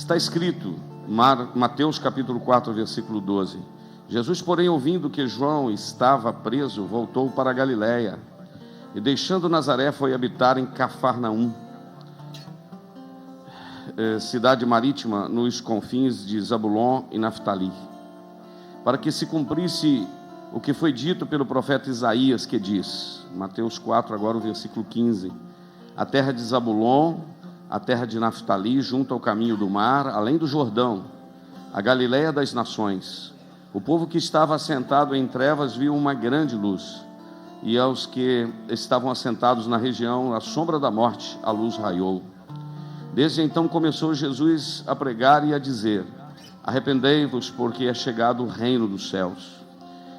Está escrito, Mateus capítulo 4, versículo 12: Jesus, porém, ouvindo que João estava preso, voltou para a Galiléia, e deixando Nazaré, foi habitar em Cafarnaum, cidade marítima, nos confins de Zabulon e Naftali, para que se cumprisse o que foi dito pelo profeta Isaías, que diz, Mateus 4, agora o versículo 15: a terra de Zabulon, a terra de Naftali, junto ao caminho do mar, além do Jordão, a Galiléia das nações. O povo que estava assentado em trevas viu uma grande luz, e aos que estavam assentados na região, à sombra da morte, a luz raiou. Desde então começou Jesus a pregar e a dizer: arrependei-vos, porque é chegado o reino dos céus.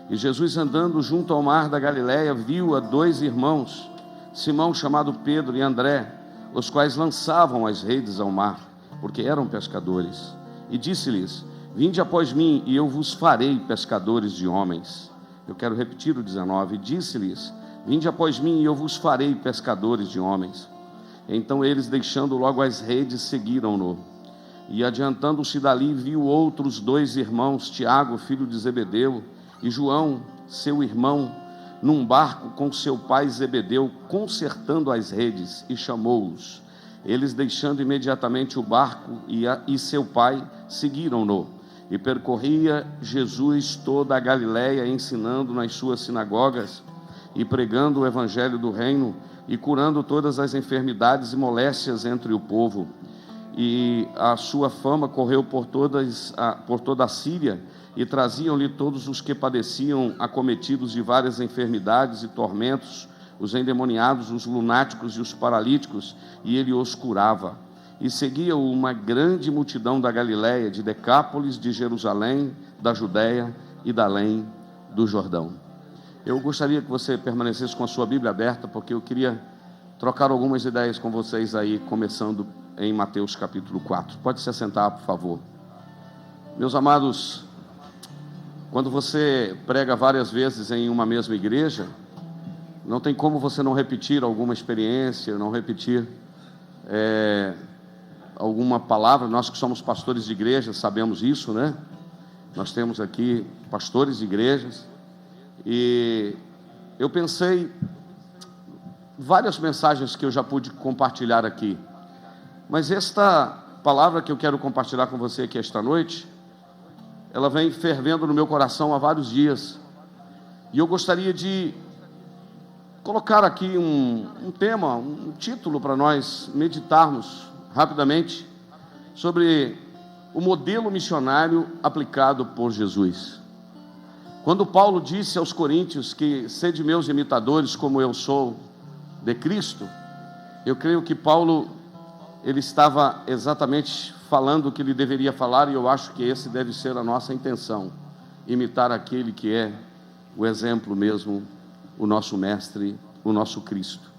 E Jesus, andando junto ao mar da Galiléia, viu a dois irmãos, Simão, chamado Pedro, e André, os quais lançavam as redes ao mar, porque eram pescadores. E disse-lhes: vinde após mim, e eu vos farei pescadores de homens. Eu quero repetir o 19: disse-lhes: vinde após mim, e eu vos farei pescadores de homens. Então eles, deixando logo as redes, seguiram-no. E adiantando-se dali, viu outros dois irmãos, Tiago, filho de Zebedeu, e João, seu irmão, num barco com seu pai Zebedeu, consertando as redes, e chamou-os. Eles, deixando imediatamente o barco e seu pai, seguiram-no. E percorria Jesus toda a Galiléia, ensinando nas suas sinagogas, e pregando o evangelho do reino, e curando todas as enfermidades e moléstias entre o povo. E a sua fama correu por toda a Síria, e traziam-lhe todos os que padeciam, acometidos de várias enfermidades e tormentos, os endemoniados, os lunáticos e os paralíticos, e ele os curava. E seguia-o uma grande multidão da Galiléia, de Decápolis, de Jerusalém, da Judéia e da além do Jordão. Eu gostaria que você permanecesse com a sua Bíblia aberta, porque eu queria trocar algumas ideias com vocês aí, começando em Mateus capítulo 4. Pode se assentar, por favor. Meus amados, quando você prega várias vezes em uma mesma igreja, não tem como você não repetir alguma experiência, não repetir alguma palavra. Nós que somos pastores de igreja sabemos isso, né? Nós temos aqui pastores de igrejas, e eu pensei várias mensagens que eu já pude compartilhar aqui, mas esta palavra que eu quero compartilhar com você aqui esta noite, ela vem fervendo no meu coração há vários dias, e eu gostaria de colocar aqui um tema, um título para nós meditarmos rapidamente sobre o modelo missionário aplicado por Jesus. Quando Paulo disse aos coríntios que sede meus imitadores como eu sou de Cristo, eu creio que Paulo, ele estava exatamente falando o que ele deveria falar, e eu acho que esse deve ser a nossa intenção, imitar aquele que é o exemplo mesmo, o nosso mestre, o nosso Cristo.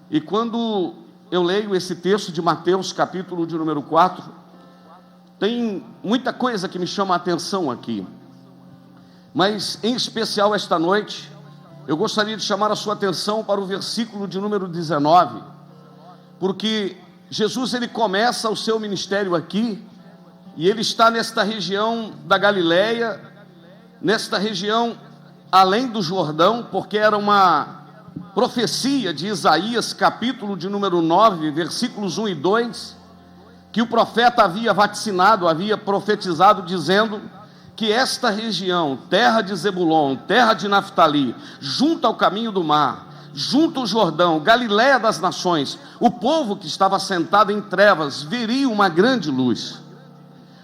E quando eu leio esse texto de Mateus, capítulo de número 4, tem muita coisa que me chama a atenção aqui, mas em especial esta noite, eu gostaria de chamar a sua atenção para o versículo de número 19, porque Jesus, ele começa o seu ministério aqui, e ele está nesta região da Galiléia, nesta região além do Jordão, porque era uma profecia de Isaías, capítulo de número 9, versículos 1 e 2, que o profeta havia vaticinado, havia profetizado, dizendo que esta região, terra de Zebulon, terra de Naftali, junto ao caminho do mar, junto ao Jordão, Galiléia das nações, o povo que estava sentado em trevas veria uma grande luz.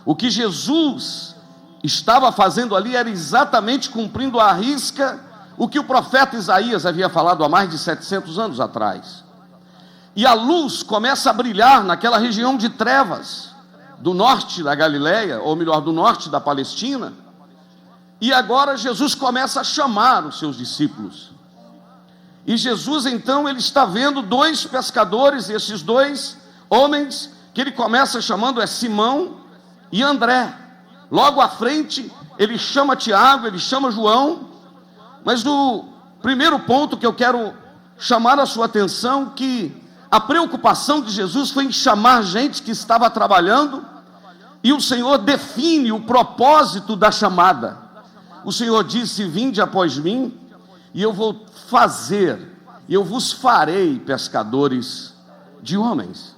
O que Jesus estava fazendo ali era exatamente cumprindo à risca o que o profeta Isaías havia falado há mais de 700 anos atrás. E a luz começa a brilhar naquela região de trevas, do norte da Galiléia, ou melhor, do norte da Palestina, e agora Jesus começa a chamar os seus discípulos. E Jesus, então, ele está vendo dois pescadores, e esses dois homens que ele começa chamando é Simão e André. Logo à frente, ele chama Tiago, ele chama João, mas o primeiro ponto que eu quero chamar a sua atenção, que a preocupação de Jesus foi em chamar gente que estava trabalhando E o Senhor define o propósito da chamada. O Senhor disse: vinde após mim, e eu vou fazer, e eu vos farei pescadores de homens.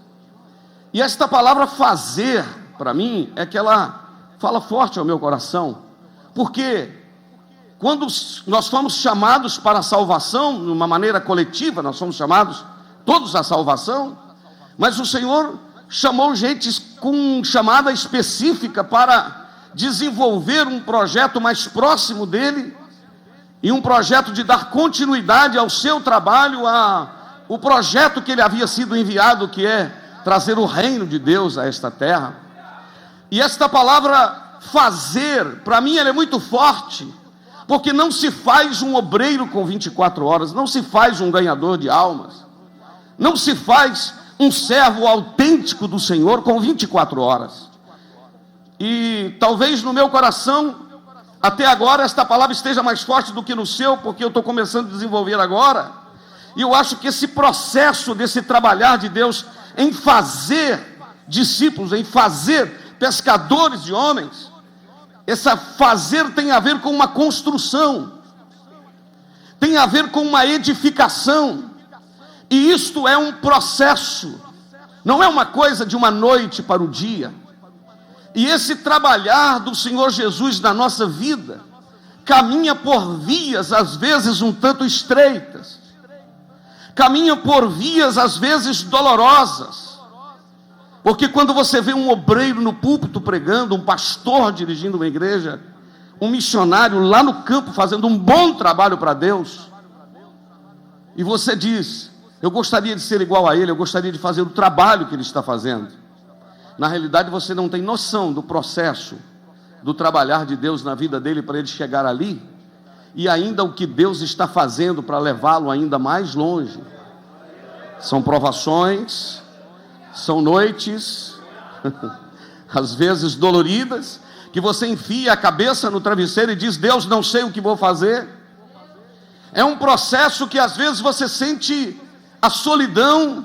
E esta palavra fazer, para mim, é que ela fala forte ao meu coração, porque quando nós fomos chamados para a salvação, de uma maneira coletiva, nós fomos chamados todos à salvação, mas o Senhor chamou gente com chamada específica para desenvolver um projeto mais próximo dele, e um projeto de dar continuidade ao seu trabalho, o projeto que ele havia sido enviado, que é trazer o reino de Deus a esta terra. E esta palavra fazer, para mim ela é muito forte, porque não se faz um obreiro com 24 horas, não se faz um ganhador de almas, não se faz um servo autêntico do Senhor com 24 horas. E talvez no meu coração, até agora, esta palavra esteja mais forte do que no seu, porque eu estou começando a desenvolver agora, e eu acho que esse processo desse trabalhar de Deus em fazer discípulos, em fazer pescadores de homens, essa fazer tem a ver com uma construção, tem a ver com uma edificação, e isto é um processo, não é uma coisa de uma noite para o dia. E esse trabalhar do Senhor Jesus na nossa vida caminha por vias às vezes um tanto estreitas, caminha por vias às vezes dolorosas, porque quando você vê um obreiro no púlpito pregando, um pastor dirigindo uma igreja, um missionário lá no campo fazendo um bom trabalho para Deus, e você diz: eu gostaria de ser igual a ele, eu gostaria de fazer o trabalho que ele está fazendo. Na realidade, você não tem noção do processo do trabalhar de Deus na vida dele para ele chegar ali, e ainda o que Deus está fazendo para levá-lo ainda mais longe. São provações, são noites, às vezes doloridas, que você enfia a cabeça no travesseiro e diz: Deus, não sei o que vou fazer. É um processo que às vezes você sente a solidão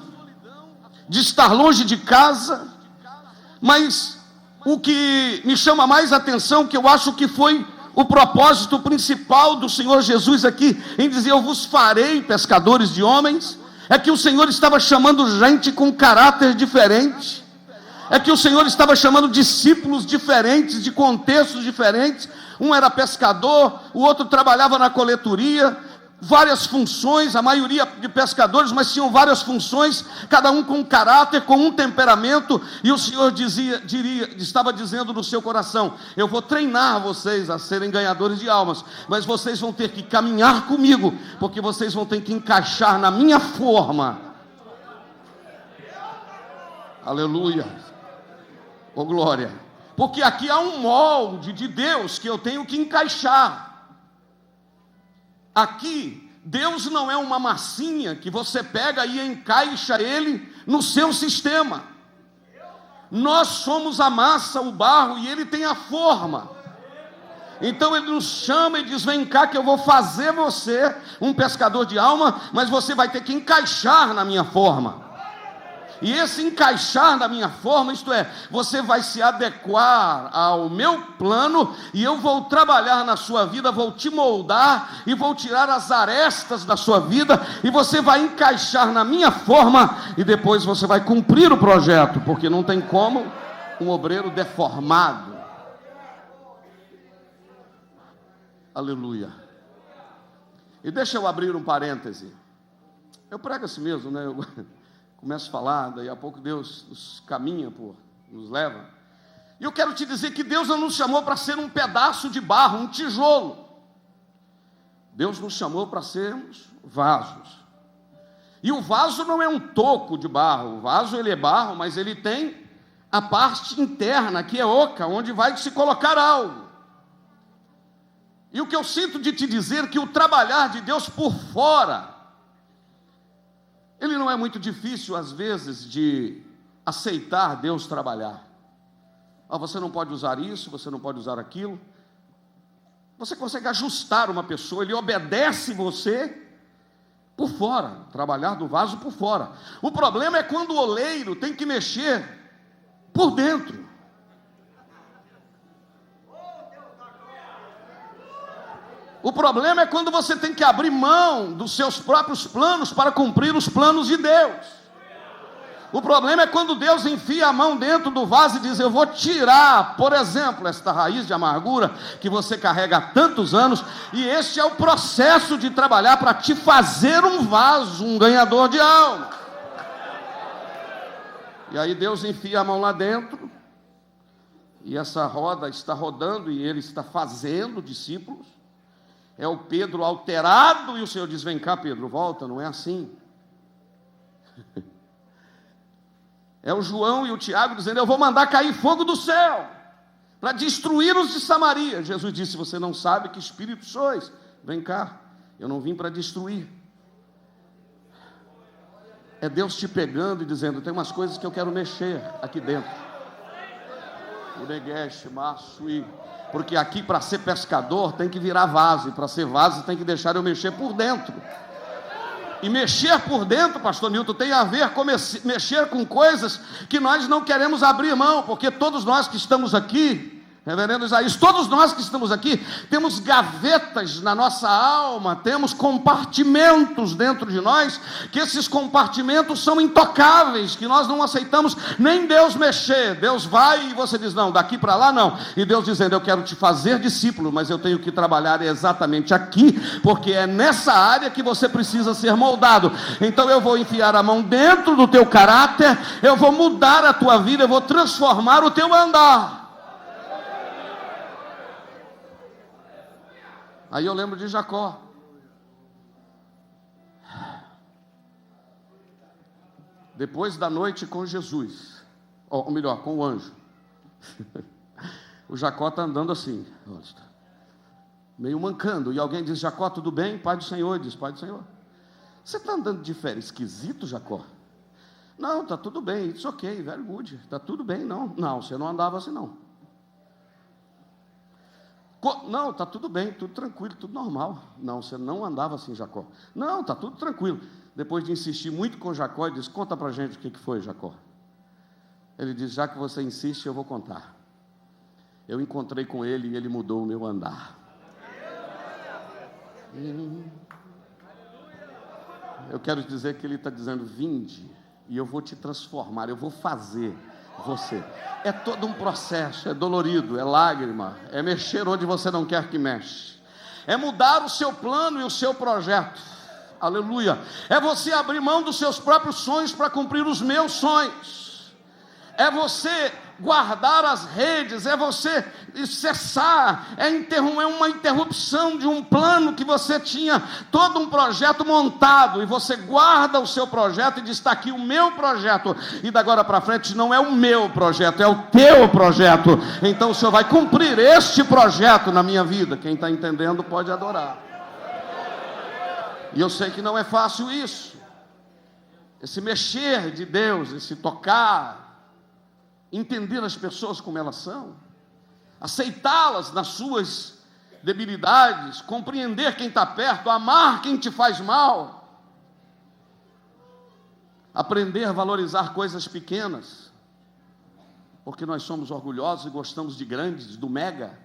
de estar longe de casa, mas o que me chama mais atenção, que eu acho que foi o propósito principal do Senhor Jesus aqui, em dizer: eu vos farei pescadores de homens, é que o Senhor estava chamando gente com caráter diferente, é que o Senhor estava chamando discípulos diferentes, de contextos diferentes. Um era pescador, o outro trabalhava na coletoria, várias funções, a maioria de pescadores, mas tinham várias funções, cada um com um caráter, com um temperamento, e o Senhor estava dizendo no seu coração: eu vou treinar vocês a serem ganhadores de almas, mas vocês vão ter que caminhar comigo, porque vocês vão ter que encaixar na minha forma. Aleluia, oh glória, porque aqui há um molde de Deus que eu tenho que encaixar. Aqui, Deus não é uma massinha que você pega e encaixa ele no seu sistema. Nós somos a massa, o barro, e ele tem a forma. Então ele nos chama e diz: vem cá que eu vou fazer você um pescador de alma, mas você vai ter que encaixar na minha forma. E esse encaixar na minha forma, isto é, você vai se adequar ao meu plano, e eu vou trabalhar na sua vida, vou te moldar, e vou tirar as arestas da sua vida, e você vai encaixar na minha forma, e depois você vai cumprir o projeto, porque não tem como um obreiro deformado. Aleluia. E deixa eu abrir um parêntese. Eu prego assim mesmo, né? Eu começo a falar, daí a pouco Deus nos caminha, nos leva. E eu quero te dizer que Deus não nos chamou para ser um pedaço de barro, um tijolo. Deus nos chamou para sermos vasos. E o vaso não é um toco de barro. O vaso, ele é barro, mas ele tem a parte interna, que é oca, onde vai se colocar algo. E o que eu sinto de te dizer, que o trabalhar de Deus por fora, ele não é muito difícil, às vezes, de aceitar Deus trabalhar. Você não pode usar isso, você não pode usar aquilo. Você consegue ajustar uma pessoa, ele obedece você por fora, trabalhar do vaso por fora. O problema é quando o oleiro tem que mexer por dentro. problema é quando você tem que abrir mão dos seus próprios planos para cumprir os planos de Deus. O problema é quando Deus enfia a mão dentro do vaso e diz: eu vou tirar, por exemplo, esta raiz de amargura que você carrega há tantos anos, e este é o processo de trabalhar para te fazer um vaso, um ganhador de alma. E aí Deus enfia a mão lá dentro, e essa roda está rodando, e Ele está fazendo discípulos. É o Pedro alterado, e o Senhor diz: vem cá, Pedro, volta, não é assim. É o João e o Tiago dizendo: eu vou mandar cair fogo do céu para destruir os de Samaria. Jesus disse: você não sabe que espírito sois? Vem cá, eu não vim para destruir. É Deus te pegando e dizendo: tem umas coisas que eu quero mexer aqui dentro. Porque aqui, para ser pescador, tem que virar vaso, e para ser vaso tem que deixar eu mexer por dentro. E mexer por dentro, pastor Nilton, tem a ver com mexer com coisas que nós não queremos abrir mão, porque todos nós que estamos aqui, reverendo Isaías, todos nós que estamos aqui, temos gavetas na nossa alma, temos compartimentos dentro de nós, que esses compartimentos são intocáveis, que nós não aceitamos nem Deus mexer. Deus vai e você diz: não, daqui para lá não. E Deus dizendo: eu quero te fazer discípulo, mas eu tenho que trabalhar exatamente aqui, porque é nessa área que você precisa ser moldado. Então eu vou enfiar a mão dentro do teu caráter, eu vou mudar a tua vida, eu vou transformar o teu andar. Aí eu lembro de Jacó. Depois da noite com Jesus, ou melhor, com o anjo. O Jacó está andando assim, meio mancando. E alguém diz: Jacó, tudo bem? Pai do Senhor. Diz: Pai do Senhor. Você está andando de férias esquisito, Jacó? Não, está tudo bem. It's ok, very good. Está tudo bem, não. Não, você não andava assim, não. Não, está tudo bem, tudo tranquilo, tudo normal. Não, você não andava assim, Jacó. Não, está tudo tranquilo. Depois de insistir muito com Jacó, ele diz: conta para a gente o que foi, Jacó. Ele diz: já que você insiste, eu vou contar. Eu encontrei com ele e ele mudou o meu andar. Eu quero dizer que ele está dizendo: vinde, e eu vou te transformar, eu vou fazer você. É todo um processo, é dolorido, é lágrima, é mexer onde você não quer que mexe, é mudar o seu plano e o seu projeto, aleluia, é você abrir mão dos seus próprios sonhos para cumprir os meus sonhos, é você guardar as redes, é você cessar, é uma interrupção de um plano que você tinha, todo um projeto montado, e você guarda o seu projeto e diz: está aqui o meu projeto, e da agora para frente não é o meu projeto, é o teu projeto. Então o Senhor vai cumprir este projeto na minha vida. Quem está entendendo pode adorar. E eu sei que não é fácil isso, esse mexer de Deus, esse tocar, entender as pessoas como elas são, aceitá-las nas suas debilidades, compreender quem está perto, amar quem te faz mal, aprender a valorizar coisas pequenas, porque nós somos orgulhosos e gostamos de grandes, do mega,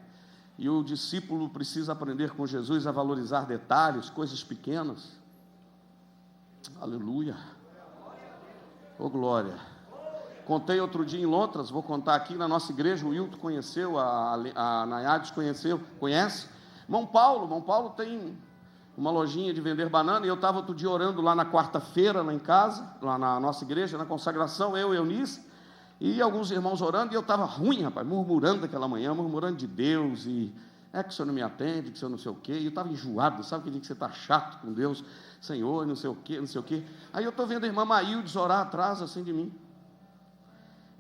e o discípulo precisa aprender com Jesus a valorizar detalhes, coisas pequenas. Aleluia, oh glória. Contei outro dia em Londres, vou contar aqui na nossa igreja. O Wilton conheceu, a Nayades conhece. Mão Paulo tem uma lojinha de vender banana, e eu estava outro dia orando lá na quarta-feira, lá em casa, lá na nossa igreja, na consagração, eu e Eunice, e alguns irmãos orando, e eu estava ruim, rapaz, murmurando aquela manhã, murmurando de Deus, e que o Senhor não me atende, que o Senhor não sei o quê, e eu estava enjoado, sabe que dia que você está chato com Deus, Senhor, não sei o quê, não sei o quê. Aí eu estou vendo a irmã Maíldes orar atrás, assim de mim,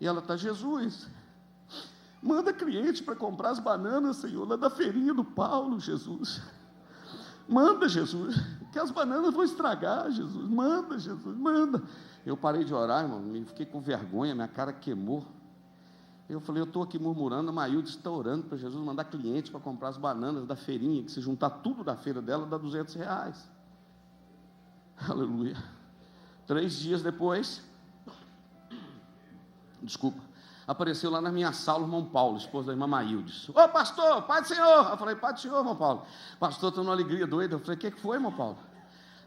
e ela está: Jesus, manda cliente para comprar as bananas, Senhor, lá da feirinha do Paulo, Jesus. Manda, Jesus, que as bananas vão estragar, Jesus. Manda, Jesus, manda. Eu parei de orar, irmão, e fiquei com vergonha, minha cara queimou. Eu falei: eu estou aqui murmurando, a Maíldes está orando para Jesus mandar cliente para comprar as bananas da feirinha, que se juntar tudo da feira dela, dá R$200. Aleluia. 3 dias depois, apareceu lá na minha sala o irmão Paulo, esposo da irmã Maíldes. Ô pastor, pai do Senhor. Eu falei, pai do Senhor, irmão Paulo. Pastor, estou numa alegria doida. Eu falei, o que foi, irmão Paulo?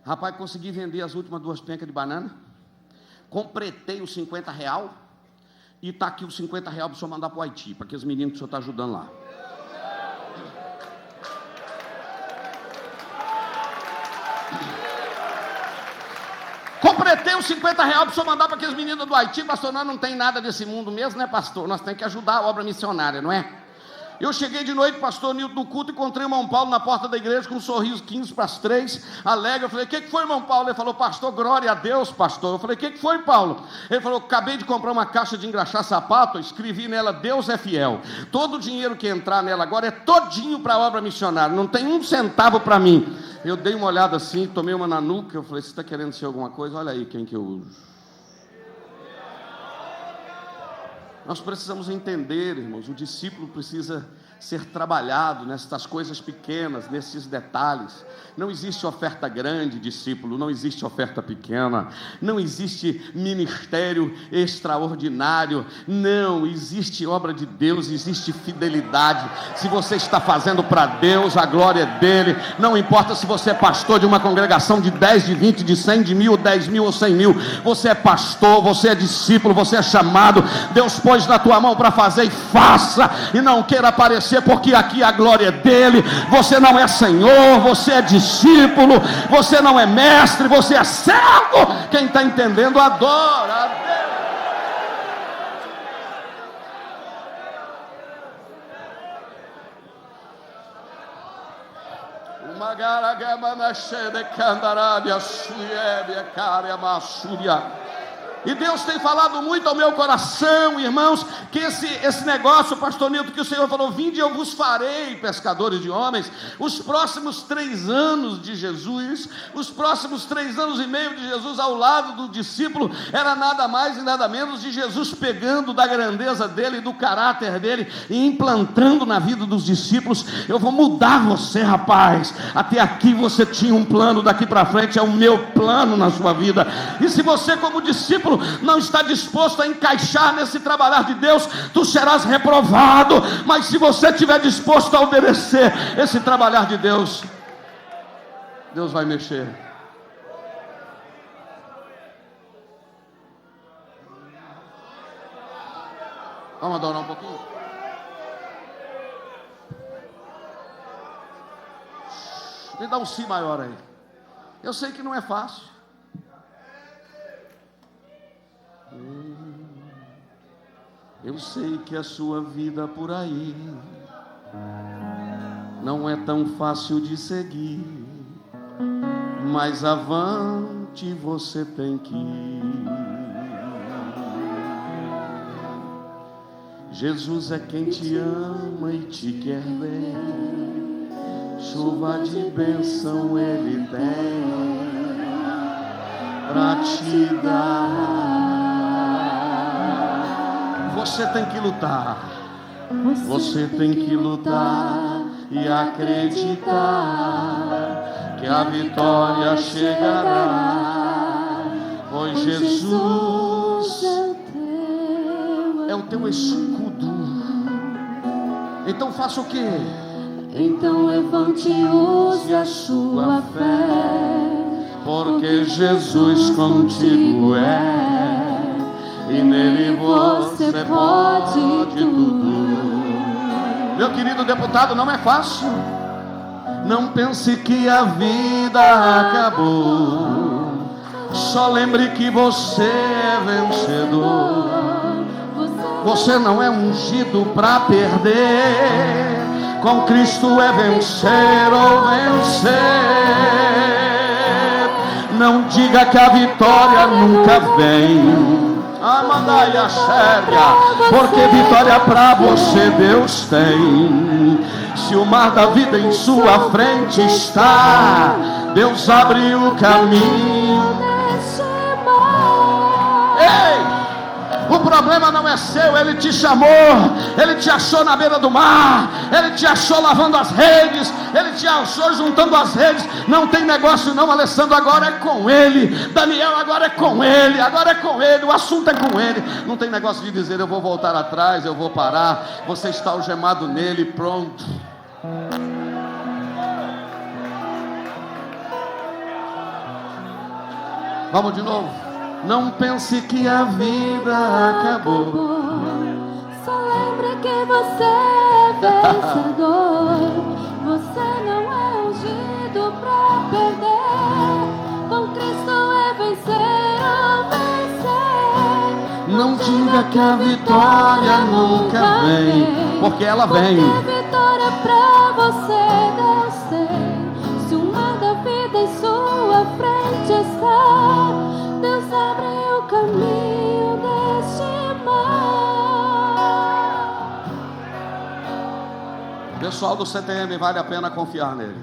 Rapaz, consegui vender as últimas 2 pencas de banana, completei os R$50, e está aqui os R$50 para o senhor mandar para o Haiti, para aqueles meninos que o senhor está ajudando lá. Completei os R$50 para o senhor mandar para aqueles meninos do Haiti. Pastor, nós não tem nada desse mundo mesmo, né, pastor? Nós temos que ajudar a obra missionária, não é? Eu cheguei de noite, pastor Nilton, no culto, encontrei o irmão Paulo na porta da igreja com um sorriso 15 para as 3, alegre. Eu falei, o que foi, irmão Paulo? Ele falou, pastor, glória a Deus, pastor. Eu falei, o que foi, Paulo? Ele falou, acabei de comprar uma caixa de engraxar sapato, escrevi nela, Deus é fiel. Todo o dinheiro que entrar nela agora é todinho para a obra missionária, não tem um centavo para mim. Eu dei uma olhada assim, tomei uma na nuca, eu falei, você está querendo ser alguma coisa? Olha aí quem que eu uso. Nós precisamos entender, irmãos, o discípulo precisa ser trabalhado nestas coisas pequenas, nesses detalhes. Não existe oferta grande, discípulo, não existe oferta pequena, não existe ministério extraordinário, não, existe obra de Deus, existe fidelidade. Se você está fazendo para Deus, a glória é dele. Não importa se você é pastor de uma congregação de 10, de 20, de 100, de 1000, 10 mil ou 100 mil, você é pastor, você é discípulo, você é chamado. Deus pôs na tua mão para fazer, e faça, e não queira aparecer, porque aqui a glória é dele. Você não é senhor, você é discípulo, você não é mestre, você é servo. Quem está entendendo, adora a Deus. Uma garagama na cheia de candarábia, suiébia, cara, massúria. E Deus tem falado muito ao meu coração, irmãos, que esse negócio, pastor Nilton, que o Senhor falou, vinde eu vos farei pescadores de homens. Os próximos 3 anos de Jesus, os próximos 3 anos e meio de Jesus ao lado do discípulo, era nada mais e nada menos de Jesus pegando da grandeza dele, do caráter dele, e implantando na vida dos discípulos. Eu vou mudar você, rapaz. Até aqui você tinha um plano, daqui para frente é o meu plano na sua vida. E se você, como discípulo, não está disposto a encaixar nesse trabalhar de Deus, tu serás reprovado. Mas se você estiver disposto a obedecer esse trabalhar de Deus, Deus vai mexer. Vamos adorar um pouquinho? Me dá um si maior aí. Eu sei que não é fácil. Eu sei que a sua vida por aí não é tão fácil de seguir, mas avante você tem que ir. Jesus é quem te ama e te quer bem, chuva de bênção Ele tem pra te dar. Você tem que lutar, você tem que lutar e acreditar que a vitória chegará, pois Jesus é o teu escudo. Então faça o quê? Então levante e use a sua fé, porque Jesus contigo é, e nele você pode tudo. Meu querido deputado, não é fácil. Não pense que a vida acabou. Só lembre que você é vencedor. Você não é ungido para perder. Com Cristo é vencer ou vencer. Não diga que a vitória nunca vem. Amandaia séria, porque vitória pra você Deus tem. Se o mar da vida em sua frente está, Deus abre o caminho. Ei, o problema não é seu, Ele te chamou, Ele te achou na beira do mar, Ele te achou lavando as redes, Ele te achou juntando as redes. Não tem negócio não, Alessandro, agora é com Ele. Daniel, agora é com Ele, agora é com Ele, o assunto é com Ele. Não tem negócio de dizer, eu vou voltar atrás, eu vou parar. Você está algemado nele, pronto. Vamos de novo. Não pense que a vida acabou. Só lembre que você é vencedor. Você não é ungido pra perder. Com Cristo é vencer ou vencer. Não diga que a vitória nunca vem, porque ela vem. Porque a vitória pra você Deus tem. Se o mar da vida em sua frente está, Deus abre o caminho deste mar. Pessoal do CTM, vale a pena confiar nele.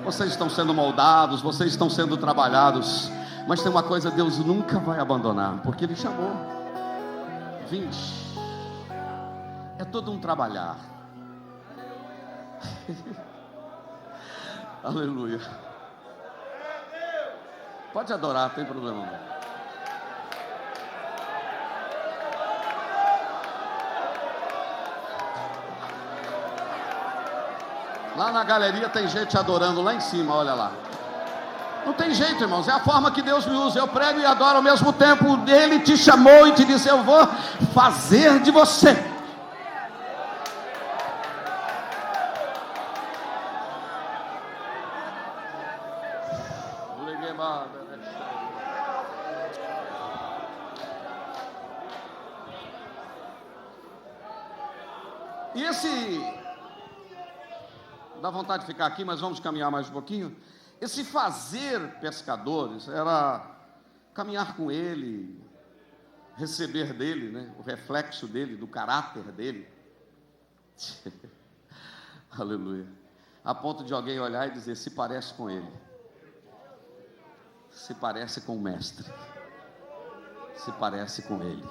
Vocês estão sendo moldados, vocês estão sendo trabalhados, mas tem uma coisa, Deus nunca vai abandonar, porque Ele chamou. 20. É todo um trabalhar. Aleluia. Pode adorar, não tem problema não. Lá na galeria tem gente adorando lá em cima, olha lá. Não tem jeito, irmãos, é a forma que Deus me usa. Eu prego e adoro ao mesmo tempo. Ele te chamou e te disse, eu vou fazer de você. E esse... dá vontade de ficar aqui, mas vamos caminhar mais um pouquinho. Esse fazer pescadores era caminhar com Ele, receber dele, né, o reflexo dele, do caráter dele. Aleluia. A ponto de alguém olhar e dizer, se parece com Ele, se parece com o Mestre, se parece com Ele.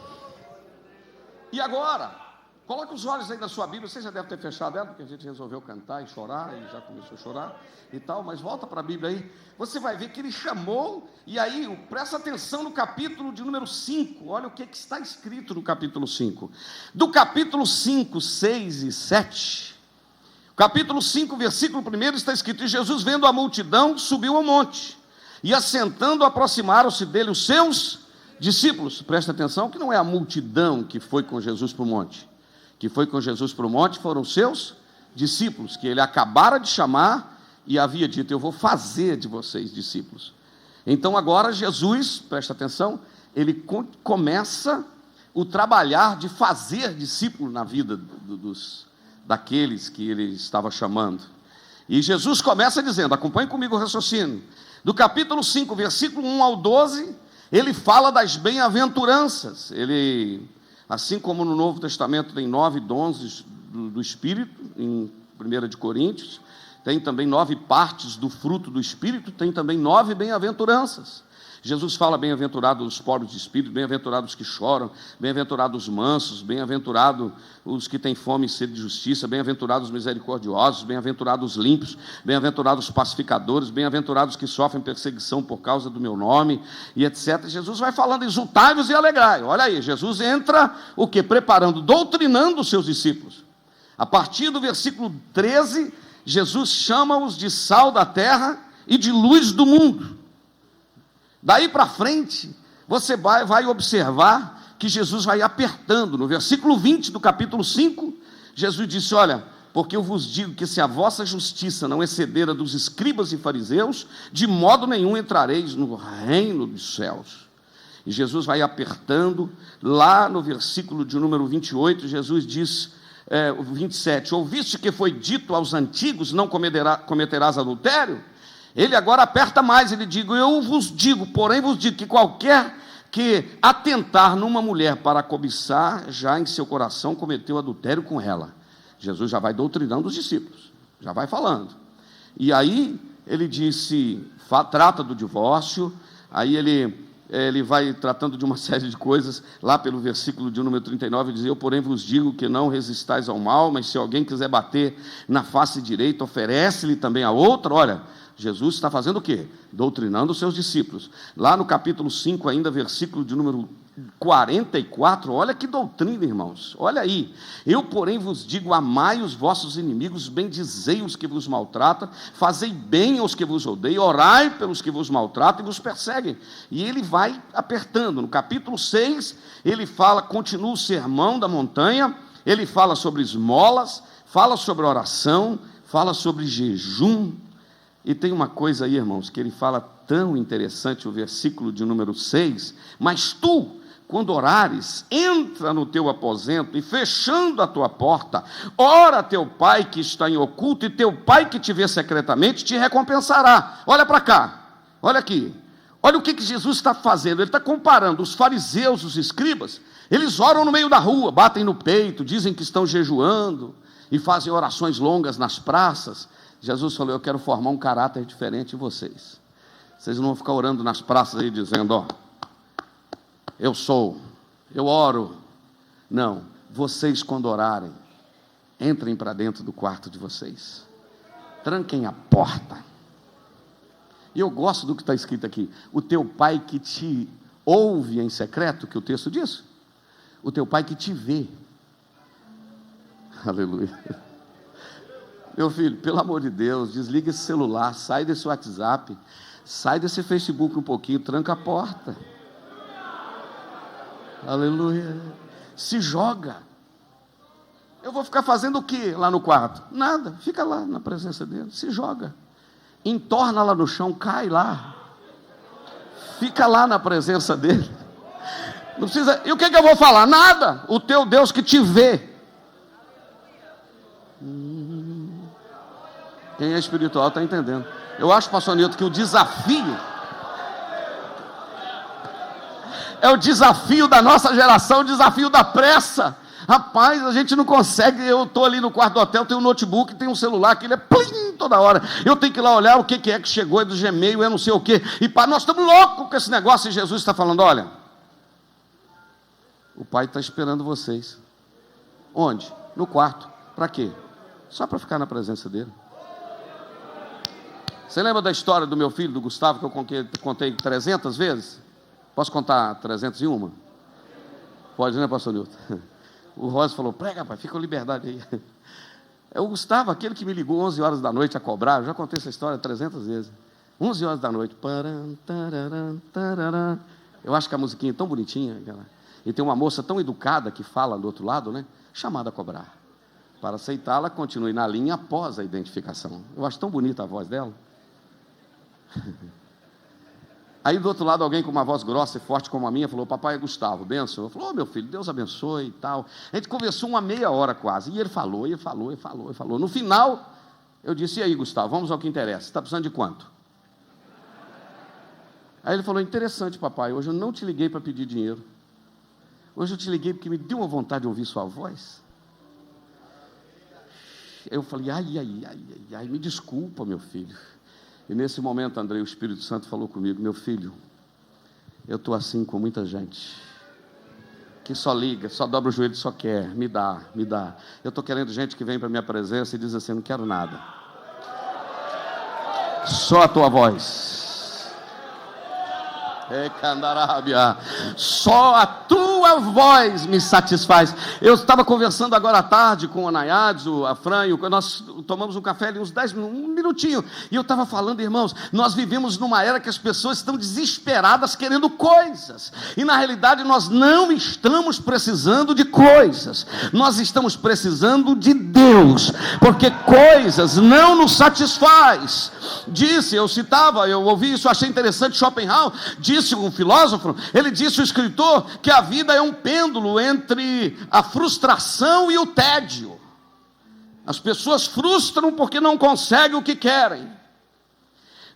E agora? Coloque os olhos aí na sua Bíblia. Você já deve ter fechado ela, porque a gente resolveu cantar e chorar, e já começou a chorar e tal, mas volta para a Bíblia aí. Você vai ver que Ele chamou, e aí, presta atenção no capítulo de número 5, olha o que está escrito no capítulo 5. Do capítulo 5, 6 e 7, capítulo 5, versículo 1, está escrito, e Jesus, vendo a multidão, subiu ao monte, e assentando, aproximaram-se dele os seus discípulos. Presta atenção que não é a multidão que foi com Jesus para o monte. Que foi com Jesus para o monte foram seus discípulos, que Ele acabara de chamar e havia dito, eu vou fazer de vocês discípulos. Então agora Jesus, presta atenção, Ele começa o trabalhar de fazer discípulo na vida daqueles que Ele estava chamando. E Jesus começa dizendo, acompanhe comigo o raciocínio, do capítulo 5, versículo 1 ao 12, Ele fala das bem-aventuranças. Ele... assim como no Novo Testamento tem 9 dons do Espírito, em 1 de Coríntios, tem também 9 partes do fruto do Espírito, tem também 9 bem-aventuranças. Jesus fala, bem-aventurados os pobres de espírito, bem-aventurados os que choram, bem-aventurados os mansos, bem-aventurados os que têm fome e sede de justiça, bem-aventurados os misericordiosos, bem-aventurados os limpos, bem-aventurados os pacificadores, bem-aventurados os que sofrem perseguição por causa do meu nome, e etc. Jesus vai falando, exultai-vos e alegrai. Olha aí, Jesus entra, o quê? Preparando, doutrinando os seus discípulos. A partir do versículo 13, Jesus chama-os de sal da terra e de luz do mundo. Daí para frente, você vai observar que Jesus vai apertando. No versículo 20 do capítulo 5, Jesus disse, olha, porque eu vos digo que se a vossa justiça não exceder a dos escribas e fariseus, de modo nenhum entrareis no reino dos céus. E Jesus vai apertando, lá no versículo de número 28, Jesus diz, 27, ouviste que foi dito aos antigos, não cometerás adultério? Ele agora aperta mais, ele diz, eu vos digo, porém vos digo que qualquer que atentar numa mulher para cobiçar, já em seu coração cometeu adultério com ela. Jesus já vai doutrinando os discípulos, já vai falando. E aí ele disse, trata do divórcio, aí ele ele vai tratando de uma série de coisas, lá pelo versículo de número 39, diz: eu, porém, vos digo que não resistais ao mal, mas se alguém quiser bater na face direita, oferece-lhe também a outra. Olha, Jesus está fazendo o quê? Doutrinando os seus discípulos. Lá no capítulo 5 ainda, versículo de número 44, olha que doutrina, irmãos, olha aí: eu, porém, vos digo, amai os vossos inimigos, bendizei os que vos maltratam, fazei bem aos que vos odeiam, orai pelos que vos maltratam e vos perseguem. E ele vai apertando. No capítulo 6, ele fala, continua o sermão da montanha, ele fala sobre esmolas, fala sobre oração, fala sobre jejum. E tem uma coisa aí, irmãos, que ele fala tão interessante, o versículo de número 6, mas tu, quando orares, entra no teu aposento e, fechando a tua porta, ora a teu pai que está em oculto, e teu pai que te vê secretamente te recompensará. Olha para cá, olha aqui, olha o que Jesus está fazendo. Ele está comparando os fariseus, os escribas. Eles oram no meio da rua, batem no peito, dizem que estão jejuando e fazem orações longas nas praças. Jesus falou: eu quero formar um caráter diferente em vocês. Vocês não vão ficar orando nas praças aí dizendo: ó, eu oro. Não, vocês, quando orarem, entrem para dentro do quarto de vocês, tranquem a porta. E eu gosto do que está escrito aqui: o teu pai que te ouve em secreto, que o texto diz, o teu pai que te vê. Aleluia. Meu filho, pelo amor de Deus, desliga esse celular, sai desse WhatsApp, sai desse Facebook um pouquinho, tranca a porta. Aleluia. Se joga. Eu vou ficar fazendo o que lá no quarto? Nada, fica lá na presença dele, se joga, entorna lá no chão, cai lá, fica lá na presença dele. Não precisa. E o que eu vou falar? Nada. O teu Deus que te vê. Quem é espiritual está entendendo. Eu acho, pastor Nilton, que o desafio é o desafio da nossa geração, o desafio da pressa. Rapaz, a gente não consegue. Eu estou ali no quarto do hotel, tenho um notebook, tenho um celular, que ele é plim toda hora. Eu tenho que ir lá olhar o que é que chegou, é do Gmail, é não sei o quê. E nós estamos loucos com esse negócio, e Jesus está falando: olha, o Pai está esperando vocês. Onde? No quarto. Para quê? Só para ficar na presença dele. Você lembra da história do meu filho, do Gustavo, que eu contei 300 vezes? Posso contar 301? Pode, né, pastor Nilton? O Rosa falou: prega, pai, fica com liberdade aí. É o Gustavo, aquele que me ligou 11 horas da noite a cobrar. Eu já contei essa história 300 vezes. 11 horas da noite. Eu acho que a musiquinha é tão bonitinha. E tem uma moça tão educada que fala do outro lado, né? Chamada a cobrar. Para aceitá-la, continue na linha após a identificação. Eu acho tão bonita a voz dela. Aí do outro lado, alguém com uma voz grossa e forte como a minha falou: papai é Gustavo, benção. Eu falei: ô meu filho, Deus abençoe e tal. A gente conversou uma meia hora quase, e ele falou. No final, eu disse: e aí, Gustavo, vamos ao que interessa, você está precisando de quanto? Aí ele falou: interessante, papai, hoje eu não te liguei para pedir dinheiro, hoje eu te liguei porque me deu uma vontade de ouvir sua voz. Eu falei: ai, me desculpa, meu filho. E nesse momento, André, o Espírito Santo falou comigo: meu filho, eu estou assim com muita gente, que só liga, só dobra o joelho e só quer, me dá. Eu estou querendo gente que vem para a minha presença e diz assim: não quero nada, só a tua voz. Só a tua voz me satisfaz. Eu estava conversando agora à tarde com a Nayades, a Fran, nós tomamos um café ali uns 10 minutos, um minutinho, e eu estava falando: irmãos, nós vivemos numa era que as pessoas estão desesperadas querendo coisas, e na realidade nós não estamos precisando de coisas, nós estamos precisando de Deus, porque coisas não nos satisfaz. Eu ouvi isso, achei interessante. Schopenhauer disse, um filósofo, ele disse, o escritor, que a vida é um pêndulo entre a frustração e o tédio. As pessoas frustram porque não conseguem o que querem,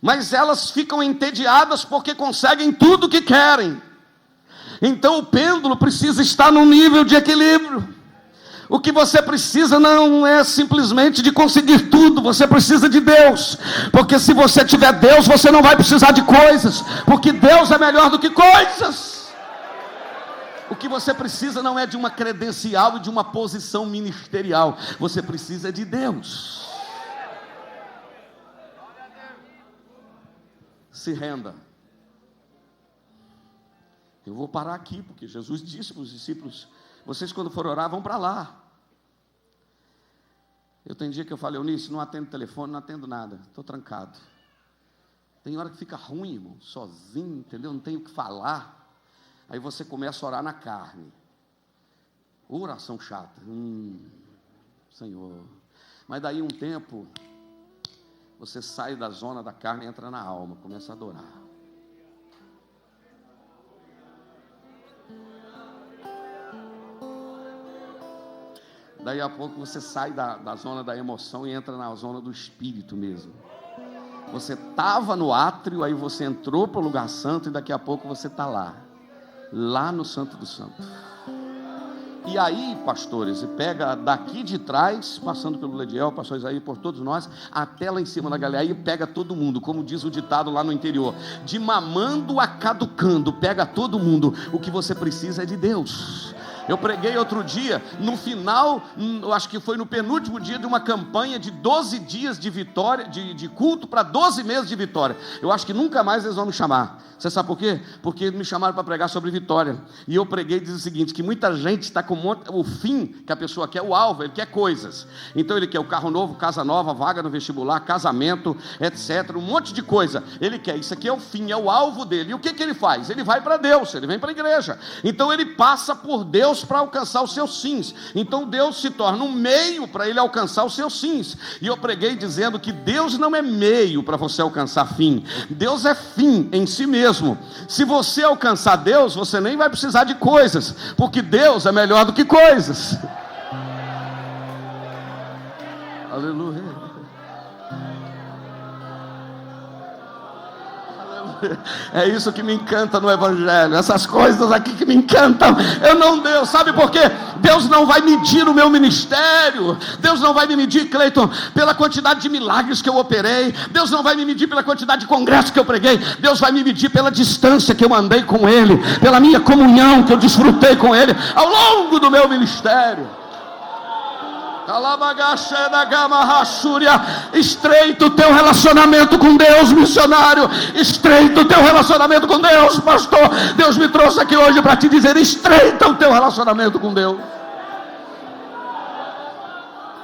mas elas ficam entediadas porque conseguem tudo o que querem. Então o pêndulo precisa estar num nível de equilíbrio. O que você precisa não é simplesmente de conseguir tudo, você precisa de Deus. Porque se você tiver Deus, você não vai precisar de coisas, porque Deus é melhor do que coisas. O que você precisa não é de uma credencial e de uma posição ministerial, você precisa de Deus. Se renda. Eu vou parar aqui, porque Jesus disse para os discípulos: vocês quando forem orar, vão para lá. Eu tenho dia que eu falo: Eunice, não atendo telefone, não atendo nada, estou trancado. Tem hora que fica ruim, irmão, sozinho, entendeu? Não tenho o que falar. Aí você começa a orar na carne. Oração chata. Senhor. Mas daí um tempo, você sai da zona da carne e entra na alma, começa a adorar. Daí a pouco você sai da zona da emoção e entra na zona do espírito mesmo. Você estava no átrio, aí você entrou para o lugar santo e daqui a pouco você está lá no Santo do Santo. E aí, pastores, pega daqui de trás, passando pelo Lediel, pastor Isaías, por todos nós, até lá em cima da galera, aí pega todo mundo, como diz o ditado lá no interior, de mamando a caducando, pega todo mundo. O que você precisa é de Deus. Eu preguei outro dia, no final, eu acho que foi no penúltimo dia de uma campanha de 12 dias de vitória, de culto para 12 meses de vitória. Eu acho que nunca mais eles vão me chamar. Você sabe por quê? Porque me chamaram para pregar sobre vitória. E eu preguei e disse o seguinte, que muita gente está com o fim que a pessoa quer, o alvo, ele quer coisas. Então ele quer o carro novo, casa nova, vaga no vestibular, casamento, etc. Um monte de coisa. Ele quer, isso aqui é o fim, é o alvo dele. E o que ele faz? Ele vai para Deus, ele vem para a igreja. Então ele passa por Deus para alcançar os seus sims. Então Deus se torna um meio para ele alcançar os seus sims. E eu preguei dizendo que Deus não é meio para você alcançar fim. Deus é fim em si mesmo. Se você alcançar Deus, você nem vai precisar de coisas, porque Deus é melhor do que coisas. Aleluia. É isso que me encanta no Evangelho, essas coisas aqui que me encantam. Eu não, Deus, sabe por quê? Deus não vai medir o meu ministério. Deus não vai me medir, Cleiton, pela quantidade de milagres que eu operei. Deus não vai me medir pela quantidade de congressos que eu preguei. Deus vai me medir pela distância que eu andei com Ele, pela minha comunhão que eu desfrutei com Ele ao longo do meu ministério. Estreita o teu relacionamento com Deus, missionário. Estreita o teu relacionamento com Deus, pastor. Deus me trouxe aqui hoje para te dizer: estreita o teu relacionamento com Deus.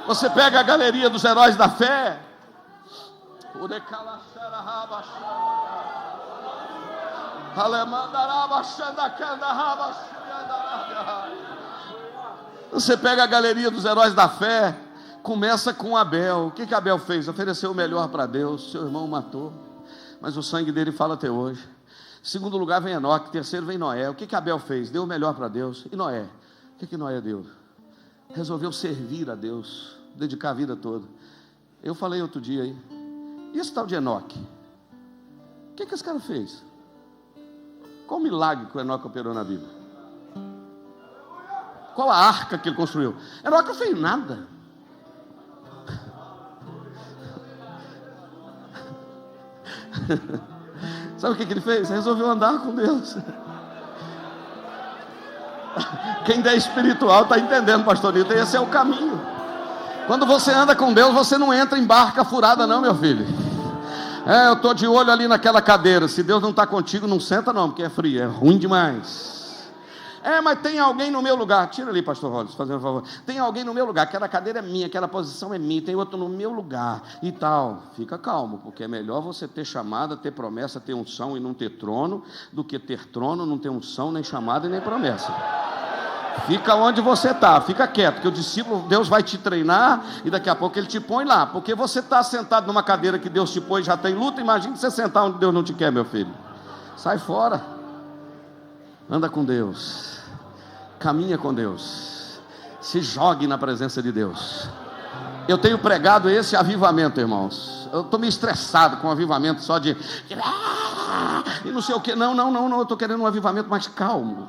Você pega a galeria dos heróis da fé. Você pega a galeria dos heróis da fé, começa com Abel. O que Abel fez? Ofereceu o melhor para Deus. Seu irmão matou, mas o sangue dele fala até hoje. Segundo lugar vem Enoque, terceiro vem Noé. O que Abel fez? Deu o melhor para Deus. E Noé? O que Noé deu? Resolveu servir a Deus, dedicar a vida toda. Eu falei outro dia aí, e esse tal de Enoque? O que esse cara fez? Qual o milagre que o Enoque operou na Bíblia? Qual a arca que ele construiu? Enoque não fez nada. Sabe o que ele fez? Resolveu andar com Deus. Quem é espiritual está entendendo, pastorito. Esse é o caminho. Quando você anda com Deus, você não entra em barca furada não, meu filho. Eu estou de olho ali naquela cadeira. Se Deus não está contigo, não senta não, porque é frio, é ruim demais. Mas tem alguém no meu lugar. Tira ali, pastor Rollins, fazendo um favor. Tem alguém no meu lugar, aquela cadeira é minha, aquela posição é minha, tem outro no meu lugar e tal. Fica calmo, porque é melhor você ter chamada, ter promessa, ter unção e não ter trono, do que ter trono, não ter unção, nem chamada e nem promessa. Fica onde você está, fica quieto, porque o discípulo, Deus vai te treinar e daqui a pouco Ele te põe lá, porque você está sentado numa cadeira que Deus te põe e já tem luta. Imagine você sentar onde Deus não te quer, meu filho. Sai fora. Anda com Deus, caminha com Deus, se jogue na presença de Deus. Eu tenho pregado esse avivamento, irmãos. Eu estou meio estressado com o avivamento só de e não sei o que. Não, eu estou querendo um avivamento mais calmo.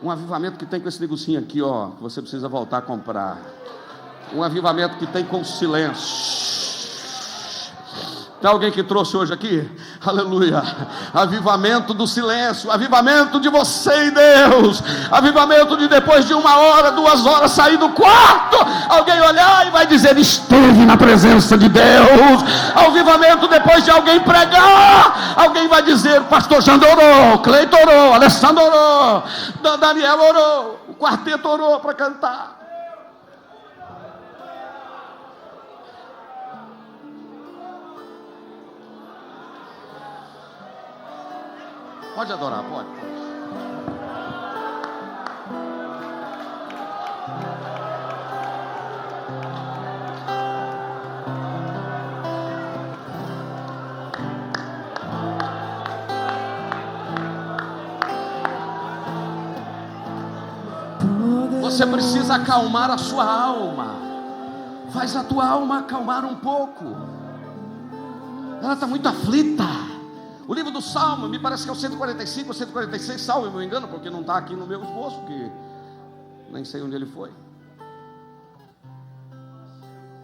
Um avivamento que tem com esse negocinho aqui, ó, que você precisa voltar a comprar. Um avivamento que tem com silêncio. Tem alguém que trouxe hoje aqui? Aleluia. Avivamento do silêncio. Avivamento de você e Deus. Avivamento de depois de 1 hora, 2 horas sair do quarto, alguém olhar e vai dizer: esteve na presença de Deus. Avivamento depois de alguém pregar, alguém vai dizer: pastor Jando orou, Cleito orou, Alessandro orou, Daniel orou, o quarteto orou para cantar. Pode adorar, pode. Você precisa acalmar a sua alma. Faz a tua alma acalmar um pouco. Ela está muito aflita. O livro do Salmo, me parece que é o 145 ou 146, salvo, eu me engano, porque não está aqui no meu esboço, que nem sei onde ele foi.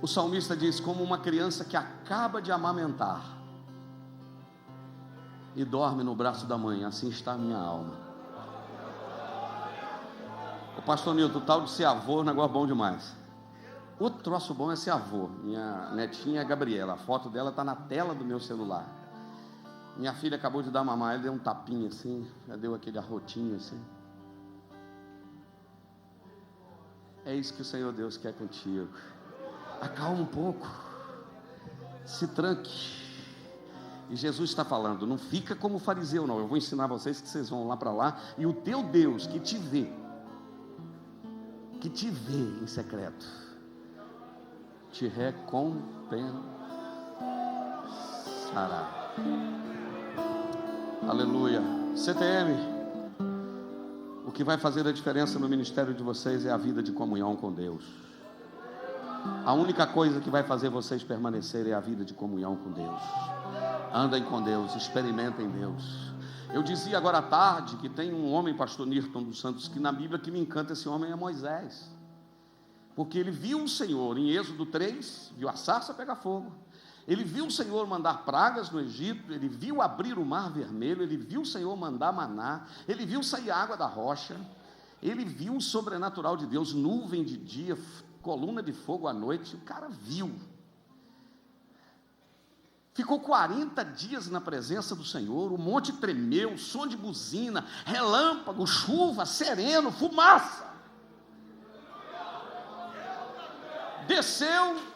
O salmista diz: como uma criança que acaba de amamentar e dorme no braço da mãe, assim está a minha alma. O pastor Nilton, o tal de ser avô é um negócio bom demais. Outro troço bom é ser avô. Minha netinha é a Gabriela, a foto dela está na tela do meu celular. Minha filha acabou de dar mamar, ela deu um tapinha assim, já deu aquele arrotinho assim. É isso que o Senhor Deus quer contigo. Acalma um pouco, se tranque. E Jesus está falando: não fica como fariseu não, eu vou ensinar vocês que vocês vão lá para lá, e o teu Deus que te vê em secreto, te recompensará. Aleluia. CTM, o que vai fazer a diferença no ministério de vocês é a vida de comunhão com Deus. A única coisa que vai fazer vocês permanecerem é a vida de comunhão com Deus. Andem com Deus, experimentem Deus. Eu dizia agora à tarde que tem um homem, pastor Nirton dos Santos, que na Bíblia que me encanta, esse homem é Moisés. Porque ele viu o Senhor em Êxodo 3, viu a sarça pegar fogo. Ele viu o Senhor mandar pragas no Egito, ele viu abrir o mar vermelho, ele viu o Senhor mandar maná, ele viu sair água da rocha, ele viu o sobrenatural de Deus, nuvem de dia, coluna de fogo à noite. O cara viu. Ficou 40 dias na presença do Senhor, o monte tremeu, som de buzina, relâmpago, chuva, sereno, fumaça. Desceu.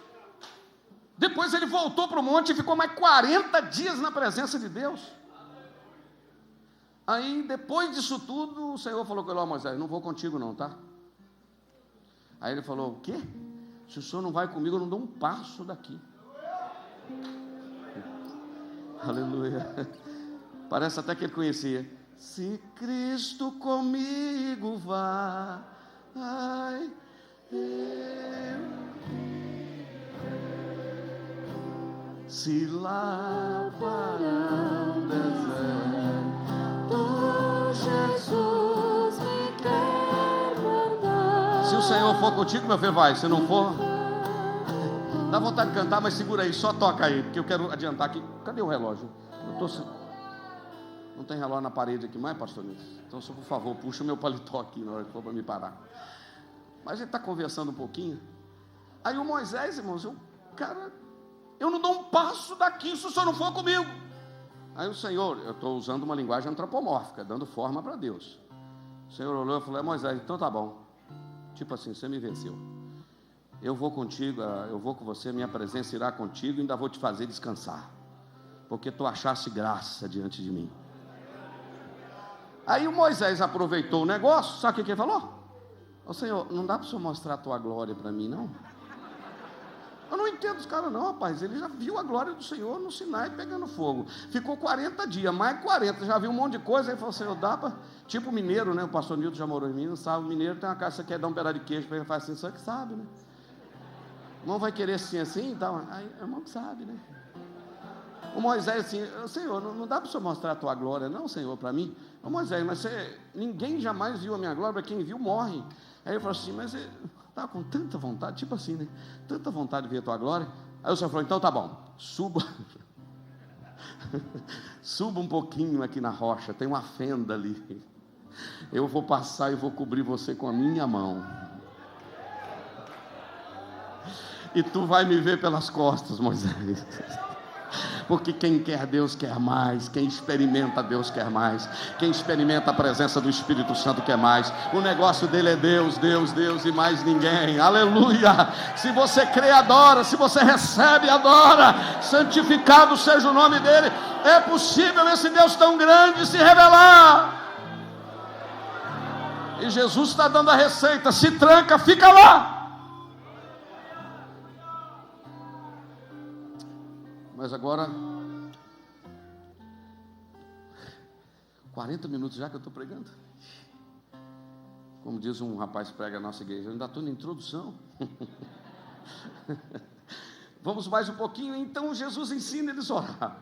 Depois ele voltou para o monte e ficou mais 40 dias na presença de Deus. Aí, depois disso tudo, o Senhor falou com ele: ó, Moisés, não vou contigo não, tá? Aí ele falou: o quê? Se o senhor não vai comigo, eu não dou um passo daqui. Aleluia. Parece até que ele conhecia. Se Cristo comigo vai, se lá para o deserto, Jesus me quer mandar. Se o Senhor for contigo, meu filho, vai. Se não for, dá vontade de cantar, mas segura aí, só toca aí, porque eu quero adiantar aqui. Cadê o relógio? Não tem relógio na parede aqui mais, pastor Nilson? Então, só por favor, puxa o meu paletó aqui na hora que for para me parar. Mas a gente está conversando um pouquinho. Aí o Moisés, irmãos, eu não dou um passo daqui se o senhor não for comigo. Aí o Senhor, eu estou usando uma linguagem antropomórfica, dando forma para Deus. O Senhor olhou e falou: Moisés, então tá bom. Tipo assim, você me venceu. Eu vou contigo, eu vou com você, minha presença irá contigo e ainda vou te fazer descansar. Porque tu achaste graça diante de mim. Aí o Moisés aproveitou o negócio, sabe o que ele falou? Ô Senhor, não dá para o senhor mostrar a tua glória para mim, não? Eu não entendo os caras não, rapaz. Ele já viu a glória do Senhor no Sinai pegando fogo. Ficou 40 dias, mais 40, já viu um monte de coisa. Aí falou: Senhor, dá para... Tipo mineiro, né? O pastor Nilton já morou em Minas, sabe? O mineiro tem uma casa, você quer dar um pedaço de queijo para ele, faz assim, só que sabe, né? O irmão vai querer assim, assim e tal. Aí o irmão que sabe, né? O Moisés assim, Senhor, não dá para o Senhor mostrar a tua glória, não, Senhor, para mim? Ô Moisés, mas ninguém jamais viu a minha glória, quem viu morre. Aí ele falou assim, mas você estava com tanta vontade, tipo assim, né? Tanta vontade de ver a tua glória. Aí o Senhor falou, então tá bom, suba, suba um pouquinho aqui na rocha, tem uma fenda ali. Eu vou passar e vou cobrir você com a minha mão. E tu vai me ver pelas costas, Moisés. Porque quem quer Deus quer mais, quem experimenta Deus quer mais, quem experimenta a presença do Espírito Santo quer mais. O negócio dele é Deus, Deus, Deus e mais ninguém. Aleluia! Se você crê, adora. Se você recebe, adora. Santificado seja o nome dele. É possível esse Deus tão grande se revelar. E Jesus está dando a receita: se tranca, fica lá. Mas agora, 40 minutos já que eu estou pregando. Como diz um rapaz que prega na nossa igreja, eu ainda estou na introdução. Vamos mais um pouquinho. Então Jesus ensina eles a orar.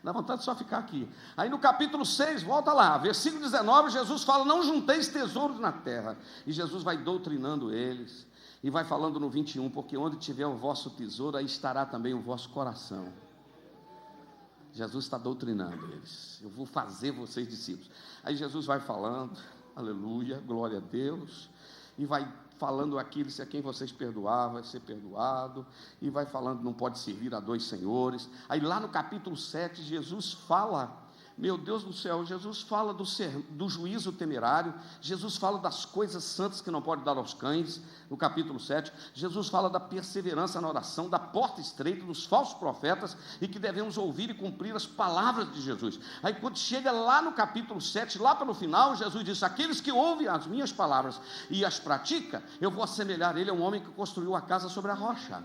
Dá vontade de só ficar aqui. Aí no capítulo 6, volta lá, versículo 19, Jesus fala: não junteis tesouros na terra. E Jesus vai doutrinando eles. E vai falando no 21, porque onde tiver o vosso tesouro, aí estará também o vosso coração. Jesus está doutrinando eles. Eu vou fazer vocês discípulos. Aí Jesus vai falando, aleluia, glória a Deus. E vai falando aquilo, se a quem vocês perdoar, vai ser perdoado. E vai falando, não pode servir a dois senhores. Aí lá no capítulo 7, Jesus fala... Meu Deus do céu, Jesus fala do juízo temerário, Jesus fala das coisas santas que não pode dar aos cães, no capítulo 7, Jesus fala da perseverança na oração, da porta estreita, dos falsos profetas, e que devemos ouvir e cumprir as palavras de Jesus. Aí quando chega lá no capítulo 7, lá pelo final, Jesus diz: aqueles que ouvem as minhas palavras e as praticam, eu vou assemelhar ele a um homem que construiu a casa sobre a rocha.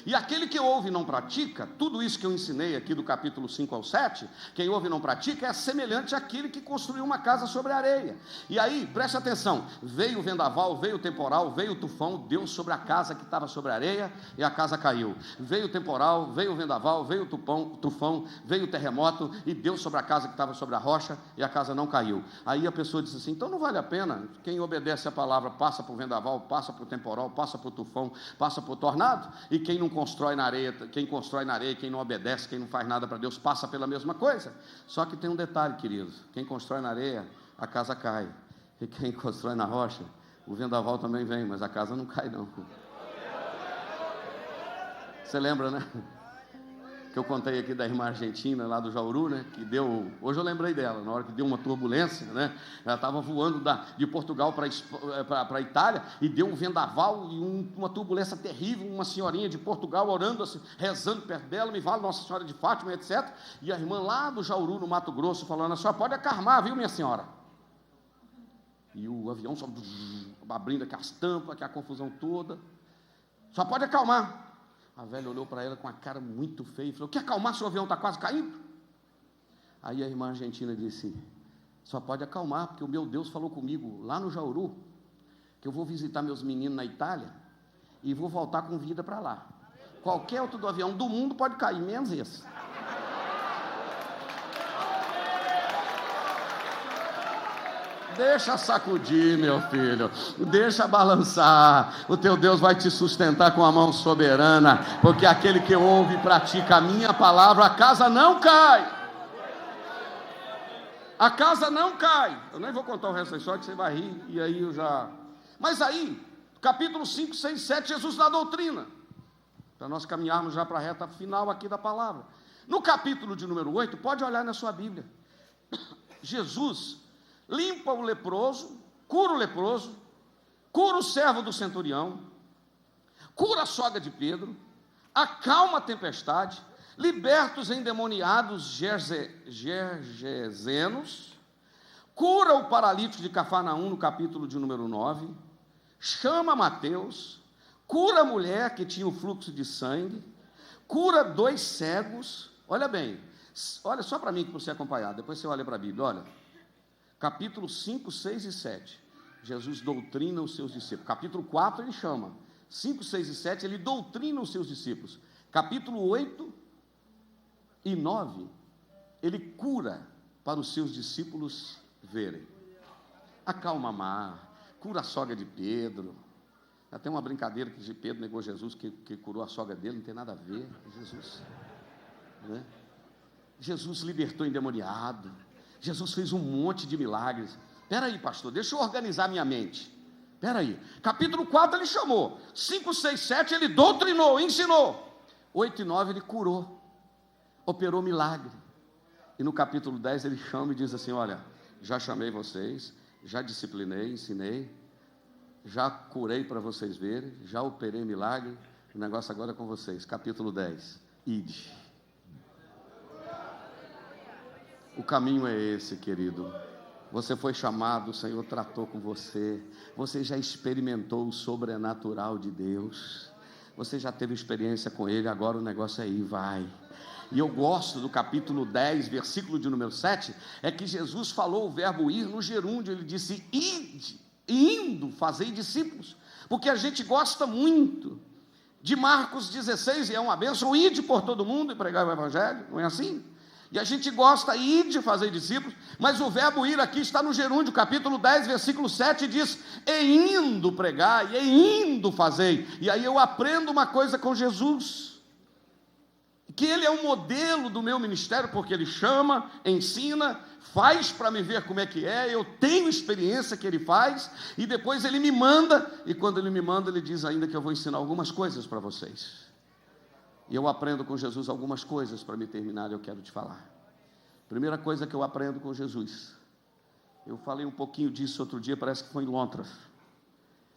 E aquele que ouve e não pratica, tudo isso que eu ensinei aqui do capítulo 5 ao 7, quem ouve e não pratica é semelhante àquele que construiu uma casa sobre a areia. E aí, preste atenção, veio o vendaval, veio o temporal, veio o tufão, deu sobre a casa que estava sobre a areia e a casa caiu. Veio o temporal, veio o vendaval, veio o tufão, veio o terremoto e deu sobre a casa que estava sobre a rocha e a casa não caiu. Aí a pessoa disse assim: então não vale a pena, quem obedece a palavra passa por vendaval, passa por temporal, passa por tufão, passa por tornado, e quem não constrói na areia, quem não obedece, quem não faz nada para Deus, passa pela mesma coisa. Só que tem um detalhe, queridos: quem constrói na areia, a casa cai, e quem constrói na rocha, o vendaval também vem, mas a casa não cai não. Você lembra, né? Que eu contei aqui da irmã argentina lá do Jauru, né? Que deu, hoje eu lembrei dela, na hora que deu uma turbulência, né? Ela estava voando de Portugal para a Itália, e deu um vendaval e uma turbulência terrível. Uma senhorinha de Portugal orando assim, rezando perto dela, me vale Nossa Senhora de Fátima, etc. E a irmã lá do Jauru, no Mato Grosso, falando: a senhora pode acalmar, viu, minha senhora? E o avião só abrindo aquelas tampas, aquela confusão toda. Só pode acalmar. A velha olhou para ela com a cara muito feia e falou: quer acalmar se o avião está quase caindo? Aí a irmã argentina disse: só pode acalmar, porque o meu Deus falou comigo lá no Jauru, que eu vou visitar meus meninos na Itália e vou voltar com vida para lá. Qualquer outro do avião do mundo pode cair, menos esse. Deixa sacudir, meu filho, deixa balançar. O teu Deus vai te sustentar com a mão soberana, porque aquele que ouve e pratica a minha palavra, a casa não cai. A casa não cai. Eu nem vou contar o resto da história, que você vai rir, e aí eu já... Mas aí, capítulo 5, 6, 7, Jesus dá doutrina, para nós caminharmos já para a reta final aqui da palavra. No capítulo de número 8, pode olhar na sua Bíblia, Jesus limpa o leproso, cura o leproso, cura o servo do centurião, cura a sogra de Pedro, acalma a tempestade, liberta os endemoniados gergesenos, cura o paralítico de Cafarnaum no capítulo de número 9, chama Mateus, cura a mulher que tinha o fluxo de sangue, cura 2 cegos. Olha bem, olha só para mim que você acompanhar, depois você olha para a Bíblia, olha. Capítulo 5, 6 e 7, Jesus doutrina os seus discípulos. Capítulo 4 ele chama, 5, 6 e 7 ele doutrina os seus discípulos. Capítulo 8 e 9, ele cura para os seus discípulos verem. Acalma mar, cura a sogra de Pedro. Até uma brincadeira que de Pedro negou Jesus, que curou a sogra dele, não tem nada a ver com Jesus, né? Jesus libertou endemoniado, Jesus fez um monte de milagres. Espera aí, pastor, deixa eu organizar minha mente. Espera aí, capítulo 4 ele chamou, 5, 6, 7 ele doutrinou, ensinou, 8 e 9 ele curou, operou milagre. E no capítulo 10 ele chama e diz assim: olha, já chamei vocês, já disciplinei, ensinei, já curei para vocês verem, já operei milagre, o negócio agora é com vocês. Capítulo 10, ide. O caminho é esse, querido. Você foi chamado, o Senhor tratou com você, você já experimentou o sobrenatural de Deus, você já teve experiência com Ele, agora o negócio é ir, vai. E eu gosto do capítulo 10, versículo de número 7, é que Jesus falou o verbo ir no gerúndio, ele disse: ide, indo, fazei discípulos, porque a gente gosta muito de Marcos 16, e é uma bênção, ide por todo mundo e pregar o evangelho, não é assim? E a gente gosta de fazer discípulos, mas o verbo ir aqui está no gerúndio, capítulo 10, versículo 7, diz: e indo pregar, e indo fazer. E aí eu aprendo uma coisa com Jesus, que Ele é o modelo do meu ministério, porque Ele chama, ensina, faz para me ver como é que é, eu tenho experiência que Ele faz, e depois Ele me manda, e quando Ele me manda, Ele diz ainda que eu vou ensinar algumas coisas para vocês. E eu aprendo com Jesus algumas coisas. Para me terminar, eu quero te falar. Primeira coisa que eu aprendo com Jesus, eu falei um pouquinho disso outro dia, parece que foi em Londres.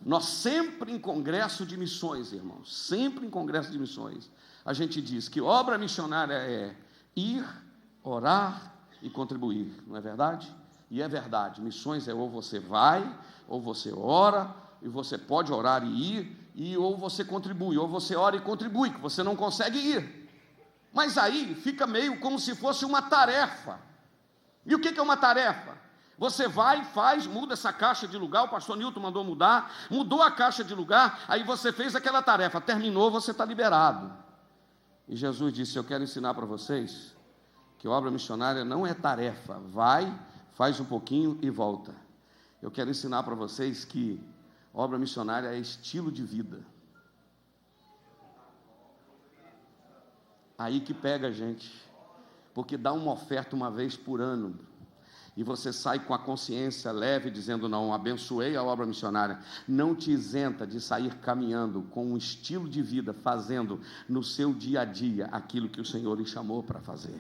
Nós sempre em congresso de missões, irmãos, sempre em congresso de missões, a gente diz que obra missionária é ir, orar e contribuir, não é verdade? E é verdade, missões é ou você vai, ou você ora, e você pode orar e ir, ou você contribui, ou você ora e contribui, que você não consegue ir. Mas aí fica meio como se fosse uma tarefa. E o que é uma tarefa? Você vai, faz, muda essa caixa de lugar, o pastor Nilton mandou mudar, mudou a caixa de lugar, aí você fez aquela tarefa, terminou, você está liberado. E Jesus disse: eu quero ensinar para vocês que obra missionária não é tarefa, vai, faz um pouquinho e volta. Eu quero ensinar para vocês que obra missionária é estilo de vida. Aí que pega a gente, porque dá uma oferta uma vez por ano, e você sai com a consciência leve, dizendo: não, abençoei a obra missionária. Não te isenta de sair caminhando com um estilo de vida, fazendo no seu dia a dia aquilo que o Senhor lhe chamou para fazer.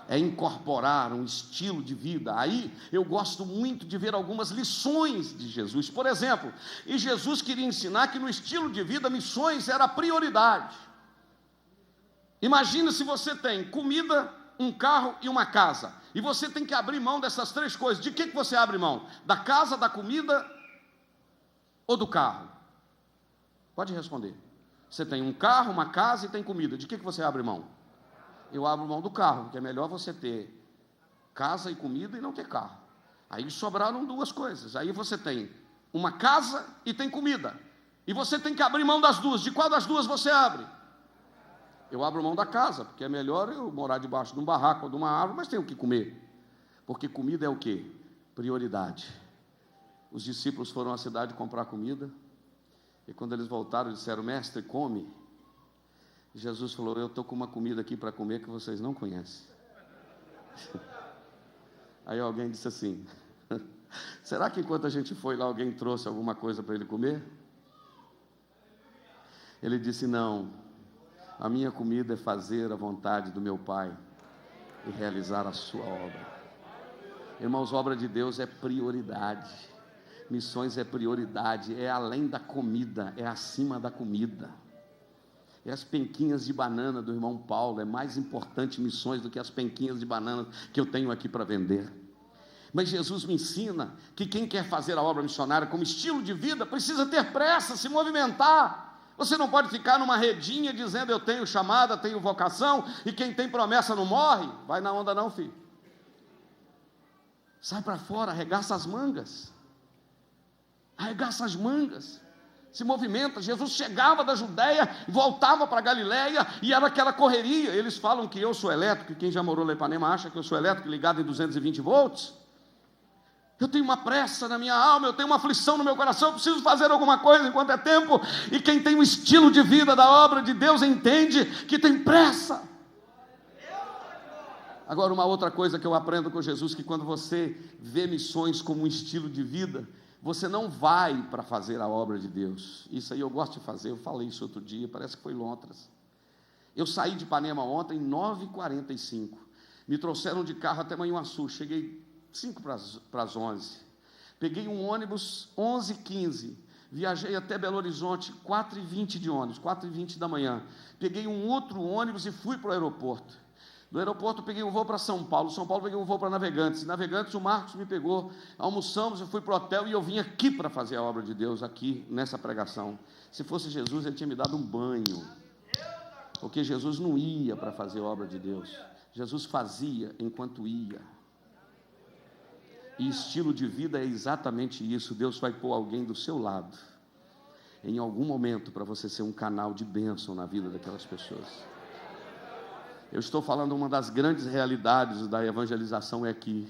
É incorporar um estilo de vida. Aí eu gosto muito de ver algumas lições de Jesus. Por exemplo, e Jesus queria ensinar que no estilo de vida, missões era a prioridade. Imagina se você tem comida, um carro e uma casa, e você tem que abrir mão dessas três coisas. De que você abre mão? Da casa, da comida ou do carro? Pode responder. Você tem um carro, uma casa e tem comida. De que você abre mão? Eu abro mão do carro, porque é melhor você ter casa e comida e não ter carro. Aí sobraram duas coisas. Aí você tem uma casa e tem comida, e você tem que abrir mão das duas. De qual das duas você abre? Eu abro mão da casa, porque é melhor eu morar debaixo de um barraco ou de uma árvore, mas tenho que comer, porque comida é o quê? Prioridade. Os discípulos foram à cidade comprar comida, e quando eles voltaram, disseram: mestre, come. Jesus falou: eu estou com uma comida aqui para comer que vocês não conhecem. Aí alguém disse assim: será que enquanto a gente foi lá, alguém trouxe alguma coisa para ele comer? Ele disse: não, a minha comida é fazer a vontade do meu Pai e realizar a sua obra. Irmãos, obra de Deus é prioridade, missões é prioridade, é além da comida, é acima da comida. E as penquinhas de banana do irmão Paulo, é mais importante missões do que as penquinhas de banana que eu tenho aqui para vender. Mas Jesus me ensina que quem quer fazer a obra missionária como estilo de vida, precisa ter pressa, se movimentar. Você não pode ficar numa redinha dizendo: eu tenho chamada, tenho vocação, e quem tem promessa não morre. Vai na onda não, filho. Sai para fora, arregaça as mangas. Arregaça as mangas. se movimenta. Jesus chegava da Judéia, voltava para Galiléia, e era aquela correria. Eles falam que eu sou elétrico, quem já morou lá em Ipanema acha que eu sou elétrico ligado em 220 volts. Eu tenho uma pressa na minha alma, eu tenho uma aflição no meu coração, eu preciso fazer alguma coisa enquanto é tempo. E quem tem o estilo de vida da obra de Deus entende que tem pressa. Agora, uma outra coisa que eu aprendo com Jesus, que quando você vê missões como um estilo de vida, você não vai para fazer a obra de Deus. Isso aí eu gosto de fazer, eu falei isso outro dia, parece que foi Londres. Eu saí de Ipanema ontem, 9h45, me trouxeram de carro até Manhuaçu, cheguei 5 para as 11, peguei um ônibus 11h15, viajei até Belo Horizonte 4h20 de ônibus, 4h20 da manhã, peguei um outro ônibus e fui para o aeroporto. Do aeroporto peguei um voo para São Paulo peguei um voo para Navegantes, Navegantes o Marcos me pegou, almoçamos, eu fui para o hotel e eu vim aqui para fazer a obra de Deus, aqui nessa pregação. Se fosse Jesus, ele tinha me dado um banho, porque Jesus não ia para fazer a obra de Deus, Jesus fazia enquanto ia. E estilo de vida é exatamente isso. Deus vai pôr alguém do seu lado, em algum momento, para você ser um canal de bênção na vida daquelas pessoas. Eu estou falando, uma das grandes realidades da evangelização é aqui.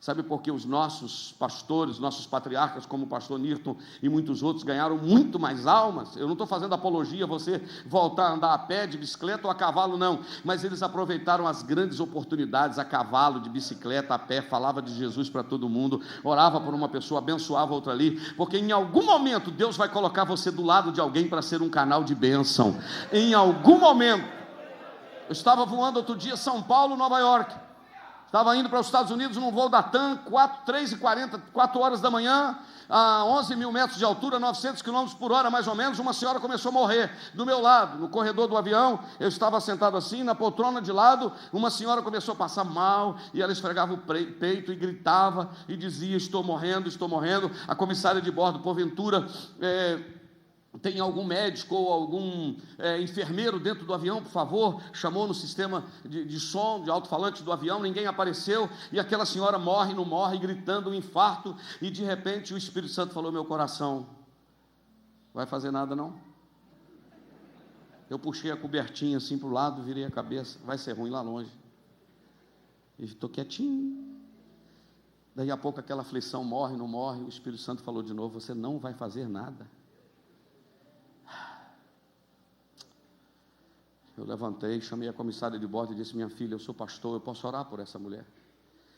Sabe por que os nossos pastores, nossos patriarcas, como o pastor Nirton e muitos outros, ganharam muito mais almas? Eu não estou fazendo apologia a você voltar a andar a pé, de bicicleta ou a cavalo, não. Mas eles aproveitaram as grandes oportunidades, a cavalo, de bicicleta, a pé, falava de Jesus para todo mundo, orava por uma pessoa, abençoava outra ali, porque em algum momento Deus vai colocar você do lado de alguém para ser um canal de bênção. Em algum momento. Eu estava voando outro dia, São Paulo, Nova York. Estava indo para os Estados Unidos num voo da TAM, 3h40, 4 horas da manhã, a 11 mil metros de altura, 900 km por hora mais ou menos. Uma senhora começou a morrer do meu lado, no corredor do avião. Eu estava sentado assim, na poltrona de lado. Uma senhora começou a passar mal, e ela esfregava o peito e gritava, e dizia: estou morrendo, estou morrendo. A comissária de bordo, porventura, tem algum médico ou algum enfermeiro dentro do avião, por favor? Chamou no sistema de som, de alto-falante do avião, ninguém apareceu, e aquela senhora morre, não morre, gritando um infarto, e de repente o Espírito Santo falou: meu coração, vai fazer nada não? Eu puxei a cobertinha assim para o lado, virei a cabeça, vai ser ruim lá longe, e estou quietinho. Daí a pouco aquela aflição morre, não morre, o Espírito Santo falou de novo: você não vai fazer nada. Eu levantei, chamei a comissária de bordo e disse: minha filha, eu sou pastor, eu posso orar por essa mulher?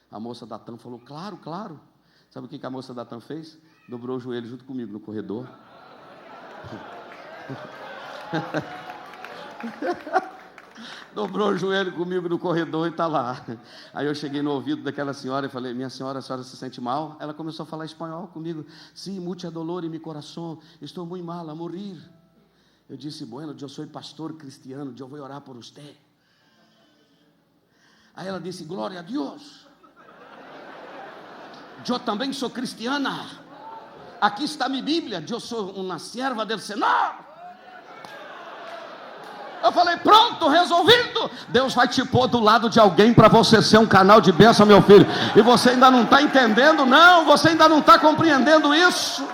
A moça da TAM falou: claro, claro. Sabe o que a moça da TAM fez? Dobrou o joelho junto comigo no corredor. Dobrou o joelho comigo no corredor e está lá. Aí eu cheguei no ouvido daquela senhora e falei: minha senhora, a senhora se sente mal? Ela começou a falar espanhol comigo. Sim, mucho dolor em mi coração, estou muito mal, a morir. Eu disse: bueno, eu sou pastor cristiano, eu vou orar por você. Aí ela disse: glória a Deus, eu também sou cristiana, aqui está minha Bíblia, eu sou uma serva do Senhor. Eu falei: pronto, resolvido. Deus vai te pôr do lado de alguém para você ser um canal de bênção, meu filho. E você ainda não está entendendo, não, você ainda não está compreendendo isso.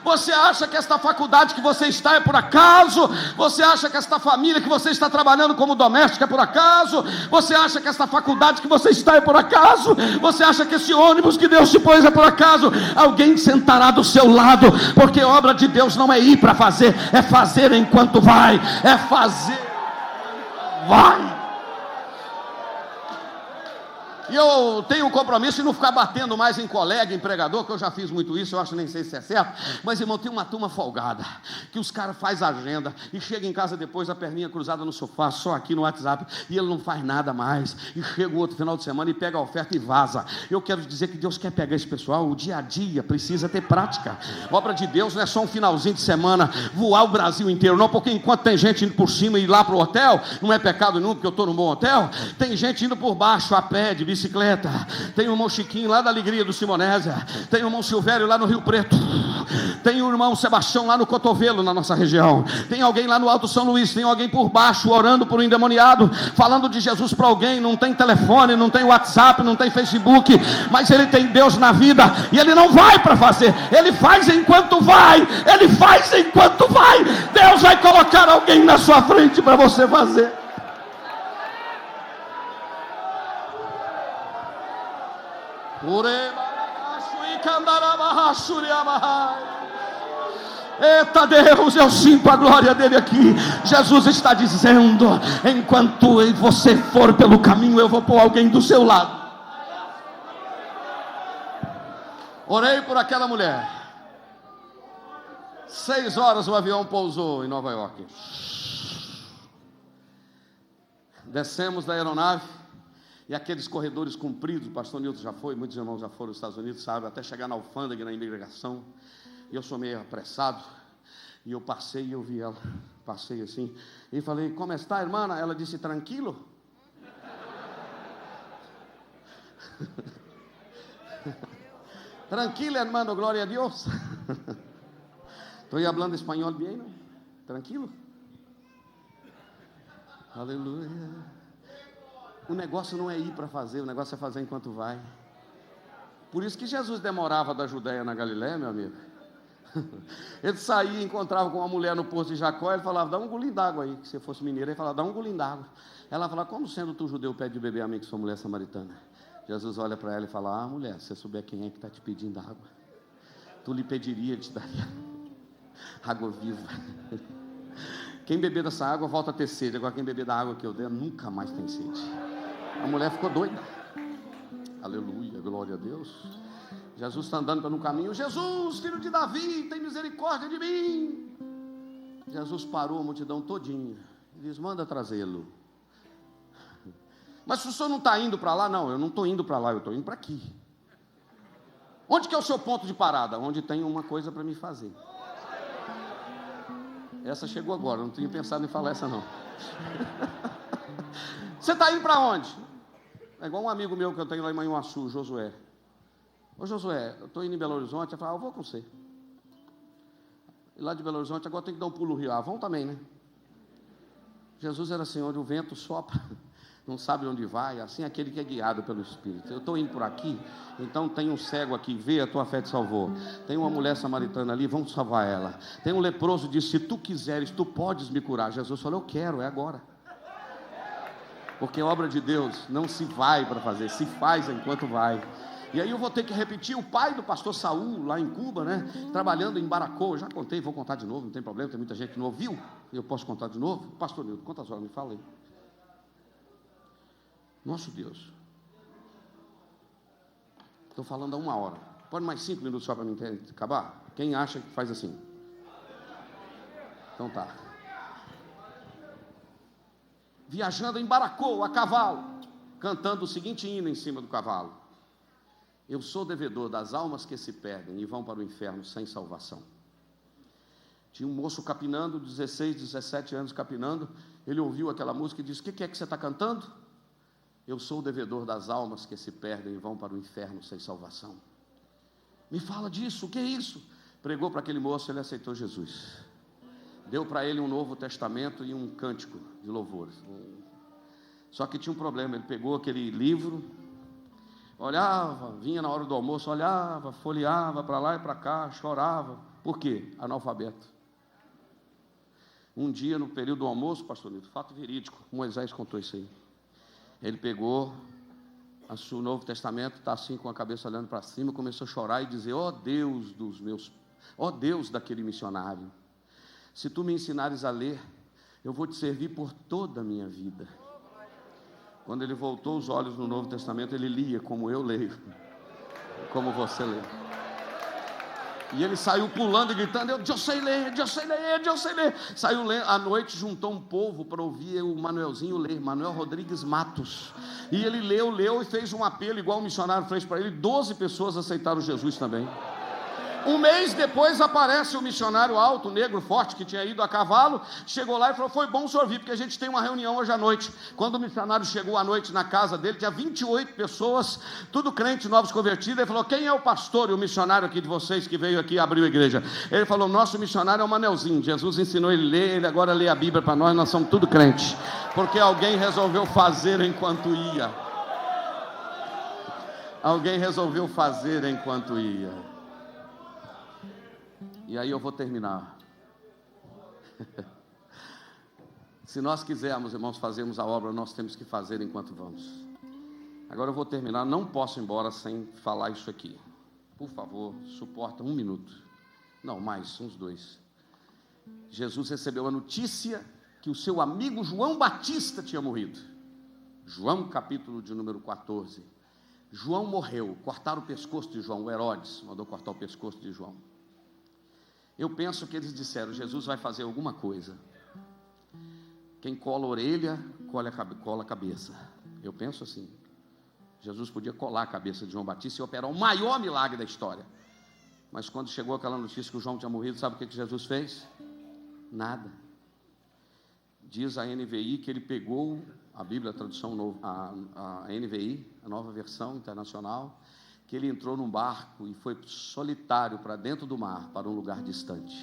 Você acha que esta faculdade que você está é por acaso? Você acha que esta família que você está trabalhando como doméstico é por acaso? Você acha que esta faculdade que você está é por acaso? Você acha que esse ônibus que Deus te pôs é por acaso? Alguém sentará do seu lado, porque obra de Deus não é ir para fazer, é fazer enquanto vai, é fazer enquanto vai. E eu tenho um compromisso de não ficar batendo mais em colega, em pregador, que eu já fiz muito isso, eu acho, nem sei se é certo. Mas, irmão, tem uma turma folgada, que os caras fazem agenda, e chega em casa depois, a perninha cruzada no sofá, só aqui no WhatsApp, e ele não faz nada mais, e chega o outro final de semana, e pega a oferta e vaza. Eu quero dizer que Deus quer pegar esse pessoal, o dia a dia precisa ter prática. Obra de Deus não é só um finalzinho de semana, voar o Brasil inteiro, não, porque enquanto tem gente indo por cima e ir lá para o hotel, não é pecado nenhum, porque eu estou num bom hotel, tem gente indo por baixo, a pé, de bicicleta. Tem o irmão Chiquinho lá da Alegria do Simonésia, tem o irmão Silvério lá no Rio Preto, Tem o irmão Sebastião lá no cotovelo, na nossa região. Tem alguém lá no Alto São Luís. Tem alguém por baixo orando por um endemoniado, falando de Jesus para alguém. Não tem telefone, não tem WhatsApp, não tem Facebook, mas ele tem Deus na vida. E ele não vai para fazer, ele faz enquanto vai. Ele faz enquanto vai. Deus vai colocar alguém na sua frente para você fazer. Eita Deus, eu sinto a glória dele aqui. Jesus está dizendo: enquanto você for pelo caminho, eu vou pôr alguém do seu lado. Orei por aquela mulher. 6 horas o avião pousou em Nova York. Descemos da aeronave. E aqueles corredores compridos, o pastor Nilton já foi, muitos irmãos já foram aos Estados Unidos, sabe, até chegar na alfândega, na imigração. E eu sou meio apressado. E eu passei e eu vi ela. Passei assim. E falei: como está, irmã? Ela disse: tranquilo. Tranquilo, hermano, glória a Deus. Estou falando espanhol bem, não? Tranquilo? Aleluia. O negócio não é ir para fazer, o negócio é fazer enquanto vai. Por isso que Jesus demorava da Judéia na Galiléia, meu amigo. Ele saía e encontrava com uma mulher no poço de Jacó. Ele falava: dá um golinho d'água aí. Que se fosse mineiro, ele falava: dá um golinho d'água. Ela falava: como sendo tu judeu pede de beber a mim que sou mulher samaritana? Jesus olha para ela e fala: ah, mulher, se você souber quem é que está te pedindo água, tu lhe pediria, te daria água viva. Quem beber dessa água volta a ter sede. Agora quem beber da água que eu der nunca mais tem sede. A mulher ficou doida. Aleluia, glória a Deus. Jesus está andando pelo caminho. Jesus, filho de Davi, tem misericórdia de mim. Jesus parou a multidão todinha e diz: manda trazê-lo. Mas se o senhor não está indo para lá? Não, eu não estou indo para lá, eu estou indo para aqui. Onde que é o seu ponto de parada? Onde tem uma coisa para me fazer. Essa chegou agora, não tinha pensado em falar essa não. Você está indo para onde? É igual um amigo meu que eu tenho lá em Manhuaçu, Josué. Ô Josué, eu estou indo em Belo Horizonte. Ele fala: eu vou com você. E lá de Belo Horizonte agora tem que dar um pulo no rio. Ah, vão também, né? Jesus era assim, onde o vento sopra, não sabe onde vai, assim aquele que é guiado pelo Espírito. Eu estou indo por aqui, então tem um cego aqui, vê, a tua fé te salvou. Tem uma mulher samaritana ali, vamos salvar ela. Tem um leproso, disse: se tu quiseres, tu podes me curar. Jesus falou: eu quero, é agora. Porque a obra de Deus não se vai para fazer, se faz enquanto vai. E aí eu vou ter que repetir: o pai do pastor Saul, lá em Cuba, né, trabalhando em Baracô. Eu já contei, vou contar de novo, não tem problema, tem muita gente que não ouviu. Eu posso contar de novo? Pastor Nilton, quantas horas me falei? Nosso Deus. Estou falando há 1 hora. Pode mais 5 minutos só para mim acabar? Quem acha que faz assim? Então tá. Viajando em Baracô, a cavalo, cantando o seguinte hino em cima do cavalo: eu sou devedor das almas que se perdem e vão para o inferno sem salvação. Tinha um moço capinando, 16, 17 anos capinando. Ele ouviu aquela música e disse: o que é que você está cantando? Eu sou o devedor das almas que se perdem e vão para o inferno sem salvação. Me fala disso, o que é isso? Pregou para aquele moço, ele aceitou Jesus. Deu para ele um Novo Testamento e um cântico de louvores. Só que tinha um problema: ele pegou aquele livro, olhava, vinha na hora do almoço, olhava, folheava para lá e para cá, chorava. Por quê? Analfabeto. Um dia, no período do almoço, pastor Nilton, fato verídico, Moisés contou isso aí. Ele pegou o Novo Testamento, está assim com a cabeça olhando para cima, começou a chorar e dizer: ó Deus dos meus, ó Deus daquele missionário, se tu me ensinares a ler, eu vou te servir por toda a minha vida. Quando ele voltou os olhos no Novo Testamento, ele lia como eu leio, como você lê. E ele saiu pulando e gritando: eu sei ler, eu sei ler, eu sei ler. Saiu lendo, à noite juntou um povo para ouvir o Manuelzinho ler, Manuel Rodrigues Matos. E ele leu e fez um apelo igual o missionário fez para ele. 12 pessoas aceitaram Jesus também. Um mês depois aparece o missionário alto, negro, forte, que tinha ido a cavalo, chegou lá e falou: foi bom o senhor vir, porque a gente tem uma reunião hoje à noite. Quando o missionário chegou à noite na casa dele, tinha 28 pessoas, tudo crente, novos convertidos. Ele falou: quem é o pastor e o missionário aqui de vocês que veio aqui abrir a igreja? Ele falou: nosso missionário é o Manelzinho, Jesus ensinou ele a ler, ele agora lê a Bíblia para nós somos tudo crente, porque alguém resolveu fazer enquanto ia. Alguém resolveu fazer enquanto ia. E aí eu vou terminar. Se nós quisermos, irmãos, fazermos a obra, nós temos que fazer enquanto vamos. Agora eu vou terminar, não posso ir embora sem falar isso aqui. Por favor, suporta 1 minuto. Não, mais, uns 2. Jesus recebeu a notícia que o seu amigo João Batista tinha morrido. João, capítulo de número 14. João morreu, cortaram o pescoço de João, o Herodes mandou cortar o pescoço de João. Eu penso que eles disseram: Jesus vai fazer alguma coisa. Quem cola a orelha, cola a cabeça. Eu penso assim. Jesus podia colar a cabeça de João Batista e operar o maior milagre da história. Mas quando chegou aquela notícia que o João tinha morrido, sabe o que Jesus fez? Nada. Diz a NVI que ele pegou a Bíblia, a tradução, a NVI, a nova versão internacional, que ele entrou num barco e foi solitário para dentro do mar, para um lugar distante.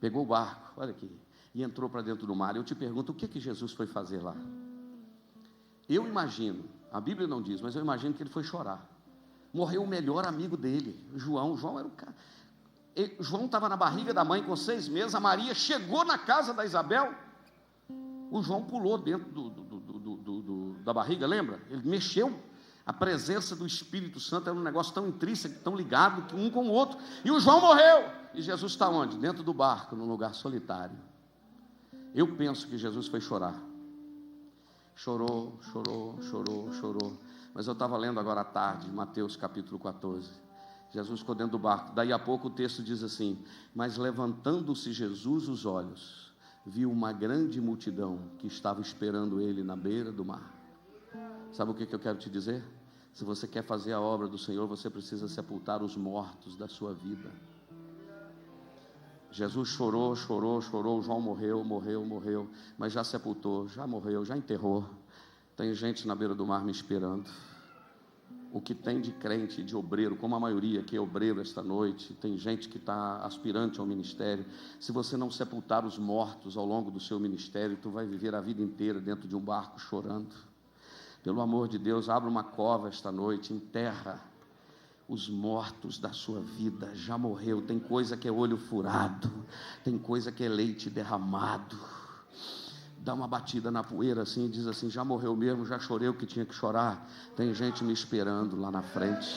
Pegou o barco, olha aqui, e entrou para dentro do mar. Eu te pergunto, o que Jesus foi fazer lá? Eu imagino, a Bíblia não diz, mas eu imagino que ele foi chorar. Morreu o melhor amigo dele, João. João era o cara. João estava na barriga da mãe com 6 meses, a Maria chegou na casa da Isabel, o João pulou dentro da barriga, lembra? Ele mexeu. A presença do Espírito Santo era um negócio tão intrínseco, tão ligado que um com o outro. E o João morreu. E Jesus está onde? Dentro do barco, num lugar solitário. Eu penso que Jesus foi chorar. Chorou. Mas eu estava lendo agora à tarde, Mateus capítulo 14. Jesus ficou dentro do barco. Daí a pouco o texto diz assim: mas levantando-se Jesus os olhos, viu uma grande multidão que estava esperando ele na beira do mar. Sabe o que eu quero te dizer? Se você quer fazer a obra do Senhor, você precisa sepultar os mortos da sua vida. Jesus chorou, João morreu, mas já sepultou, já morreu, já enterrou. Tem gente na beira do mar me esperando. O que tem de crente, de obreiro, como a maioria que é obreiro esta noite, tem gente que está aspirante ao ministério. Se você não sepultar os mortos ao longo do seu ministério, tu vai viver a vida inteira dentro de um barco chorando. Pelo amor de Deus, abra uma cova esta noite, enterra os mortos da sua vida. Já morreu. Tem coisa que é olho furado, tem coisa que é leite derramado. Dá uma batida na poeira assim e diz assim: já morreu mesmo, já chorei o que tinha que chorar. Tem gente me esperando lá na frente.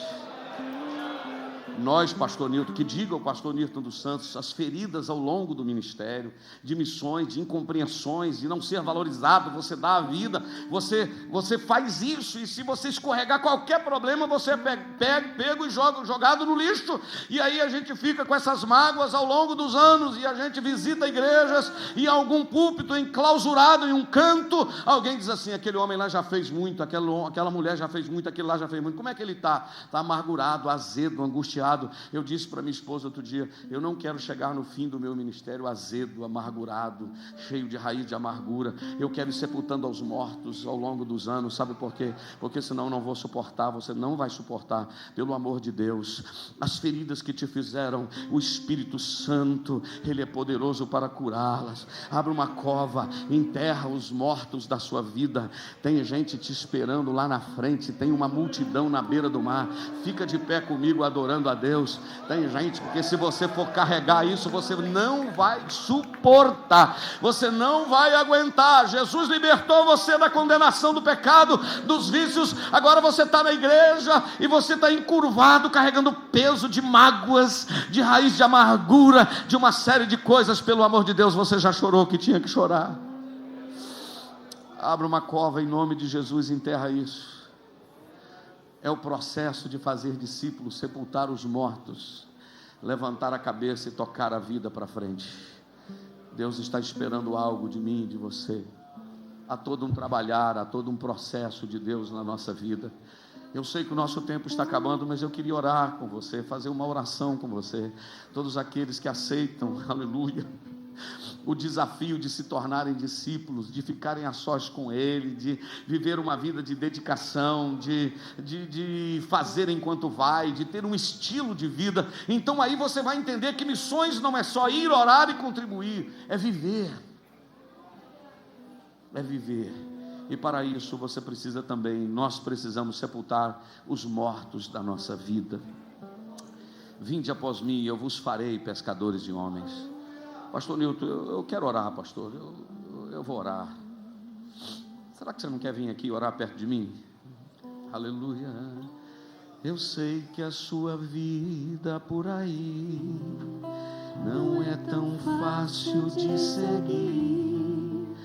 Nós, pastor Nilton, que diga ao pastor Nilton dos Santos, as feridas ao longo do ministério, de missões, de incompreensões, de não ser valorizado, você dá a vida, você faz isso, e se você escorregar qualquer problema, você é pego e jogado no lixo, e aí a gente fica com essas mágoas ao longo dos anos, e a gente visita igrejas, e algum púlpito enclausurado em um canto, alguém diz assim: aquele homem lá já fez muito, aquela mulher já fez muito, aquele lá já fez muito. Como é que ele está? Está amargurado, azedo, angustiado. Eu disse para minha esposa outro dia: eu não quero chegar no fim do meu ministério azedo, amargurado, cheio de raiz de amargura. Eu quero ir sepultando aos mortos ao longo dos anos. Sabe por quê? Porque senão eu não vou suportar. Você não vai suportar. Pelo amor de Deus, as feridas que te fizeram, o Espírito Santo, Ele é poderoso para curá-las. Abre uma cova, enterra os mortos da sua vida. Tem gente te esperando lá na frente, tem uma multidão na beira do mar. Fica de pé comigo adorando a Deus. Tem gente, porque se você for carregar isso, você não vai suportar, você não vai aguentar. Jesus libertou você da condenação do pecado, dos vícios. Agora você está na igreja e você está encurvado, carregando peso de mágoas, de raiz de amargura, de uma série de coisas. Pelo amor de Deus, você já chorou o que tinha que chorar. Abra uma cova em nome de Jesus, enterra isso. É o processo de fazer discípulos, sepultar os mortos, levantar a cabeça e tocar a vida para frente. Deus está esperando algo de mim e de você. Há todo um trabalhar, há todo um processo de Deus na nossa vida. Eu sei que o nosso tempo está acabando, mas eu queria orar com você, fazer uma oração com você. Todos aqueles que aceitam, aleluia, o desafio de se tornarem discípulos, de ficarem a sós com Ele, de viver uma vida de dedicação, de fazer enquanto vai, de ter um estilo de vida. Então aí você vai entender que missões não é só ir, orar e contribuir, é viver. É viver. E para isso você precisa também, nós precisamos sepultar os mortos da nossa vida. Vinde após mim, eu vos farei pescadores de homens. Pastor Nilton, eu quero orar, pastor, eu vou orar. Será que você não quer vir aqui orar perto de mim? Aleluia. Eu sei que a sua vida por aí não é tão fácil de seguir,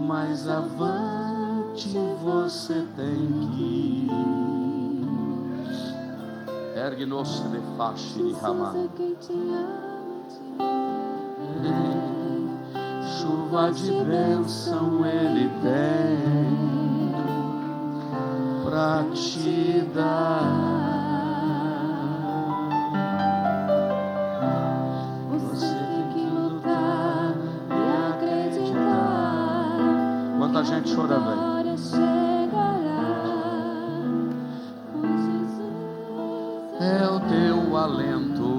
mas avante você tem que ir. Ergue-nos de faixa de ramar. Chuva de bênção Ele tem pra te dar. Você tem que lutar e acreditar. Quanta gente chorando aí. É o teu alento.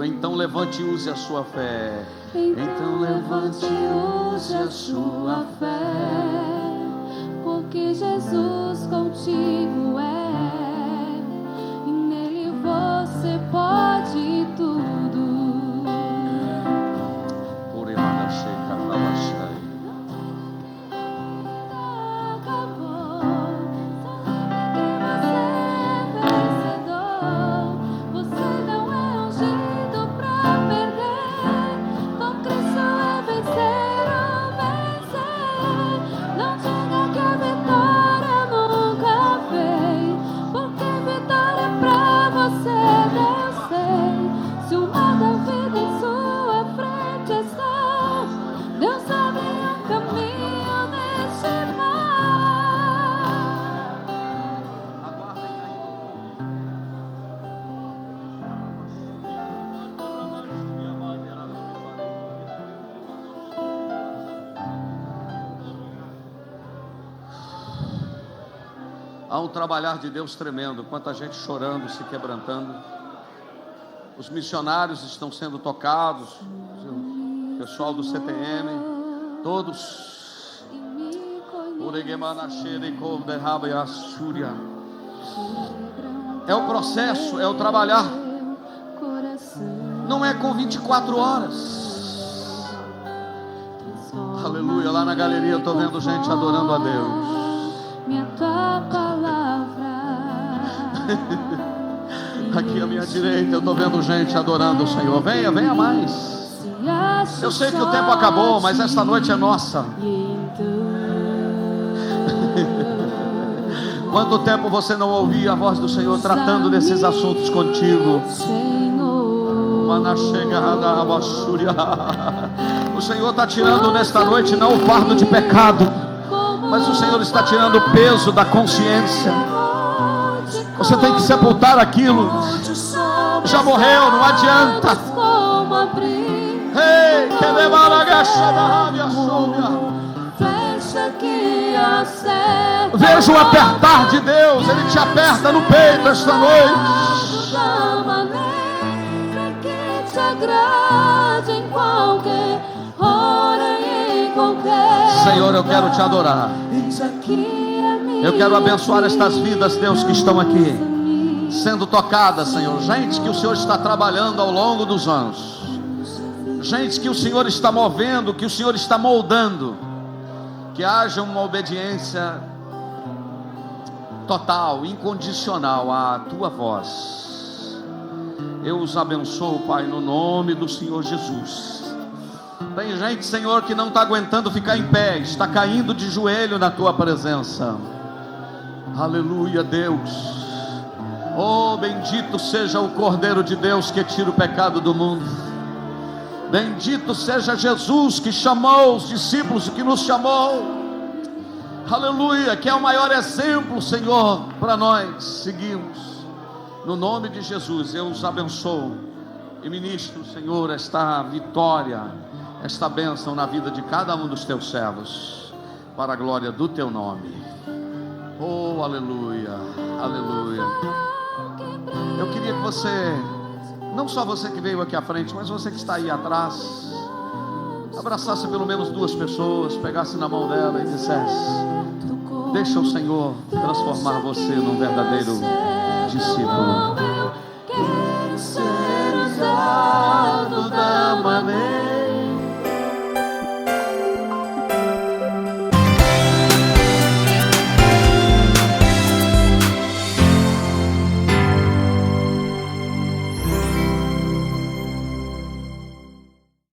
Então levante e use a sua fé. Então levante e use a sua fé, porque Jesus contigo é, e nele você pode tudo. Por emana checa babachai. Há um trabalhar de Deus tremendo, quanta gente chorando, se quebrantando. Os missionários estão sendo tocados, o pessoal do CTM, todos. É o processo, é o trabalhar. Não é com 24 horas. Aleluia, lá na galeria eu estou vendo gente adorando a Deus. Minha tua palavra. Aqui à minha direita eu estou vendo gente adorando o Senhor. Venha, venha mais. Eu sei que o tempo acabou, mas esta noite é nossa. Quanto tempo você não ouvia a voz do Senhor tratando desses assuntos contigo? O Senhor está tirando nesta noite não o fardo de pecado, mas o Senhor está tirando o peso da consciência. Você tem que sepultar aquilo. Já morreu, não adianta. Ei, que levar a gacha da rábia súbia. Veja o apertar de Deus. Ele te aperta no peito esta noite. Que te agrade em qualquer hora e em qualquer. Senhor, eu quero te adorar. Eu quero abençoar estas vidas, Deus, que estão aqui sendo tocadas, Senhor. Gente que o Senhor está trabalhando ao longo dos anos. Gente que o Senhor está movendo, que o Senhor está moldando. Que haja uma obediência total, incondicional à tua voz. Eu os abençoo, Pai, no nome do Senhor Jesus. Tem gente, Senhor, que não está aguentando ficar em pé, está caindo de joelho na tua presença. Aleluia, Deus. Oh, bendito seja o Cordeiro de Deus que tira o pecado do mundo. Bendito seja Jesus que chamou os discípulos, que nos chamou. aleluia, que é o maior exemplo, Senhor, para nós seguirmos. No nome de Jesus, eu os abençoo e ministro, Senhor, esta vitória, esta bênção na vida de cada um dos teus servos, para a glória do teu nome. Oh, aleluia, aleluia. Eu queria que você, não só você que veio aqui à frente, mas você que está aí atrás, abraçasse pelo menos 2 pessoas, pegasse na mão dela e dissesse: deixa o Senhor transformar você num verdadeiro discípulo.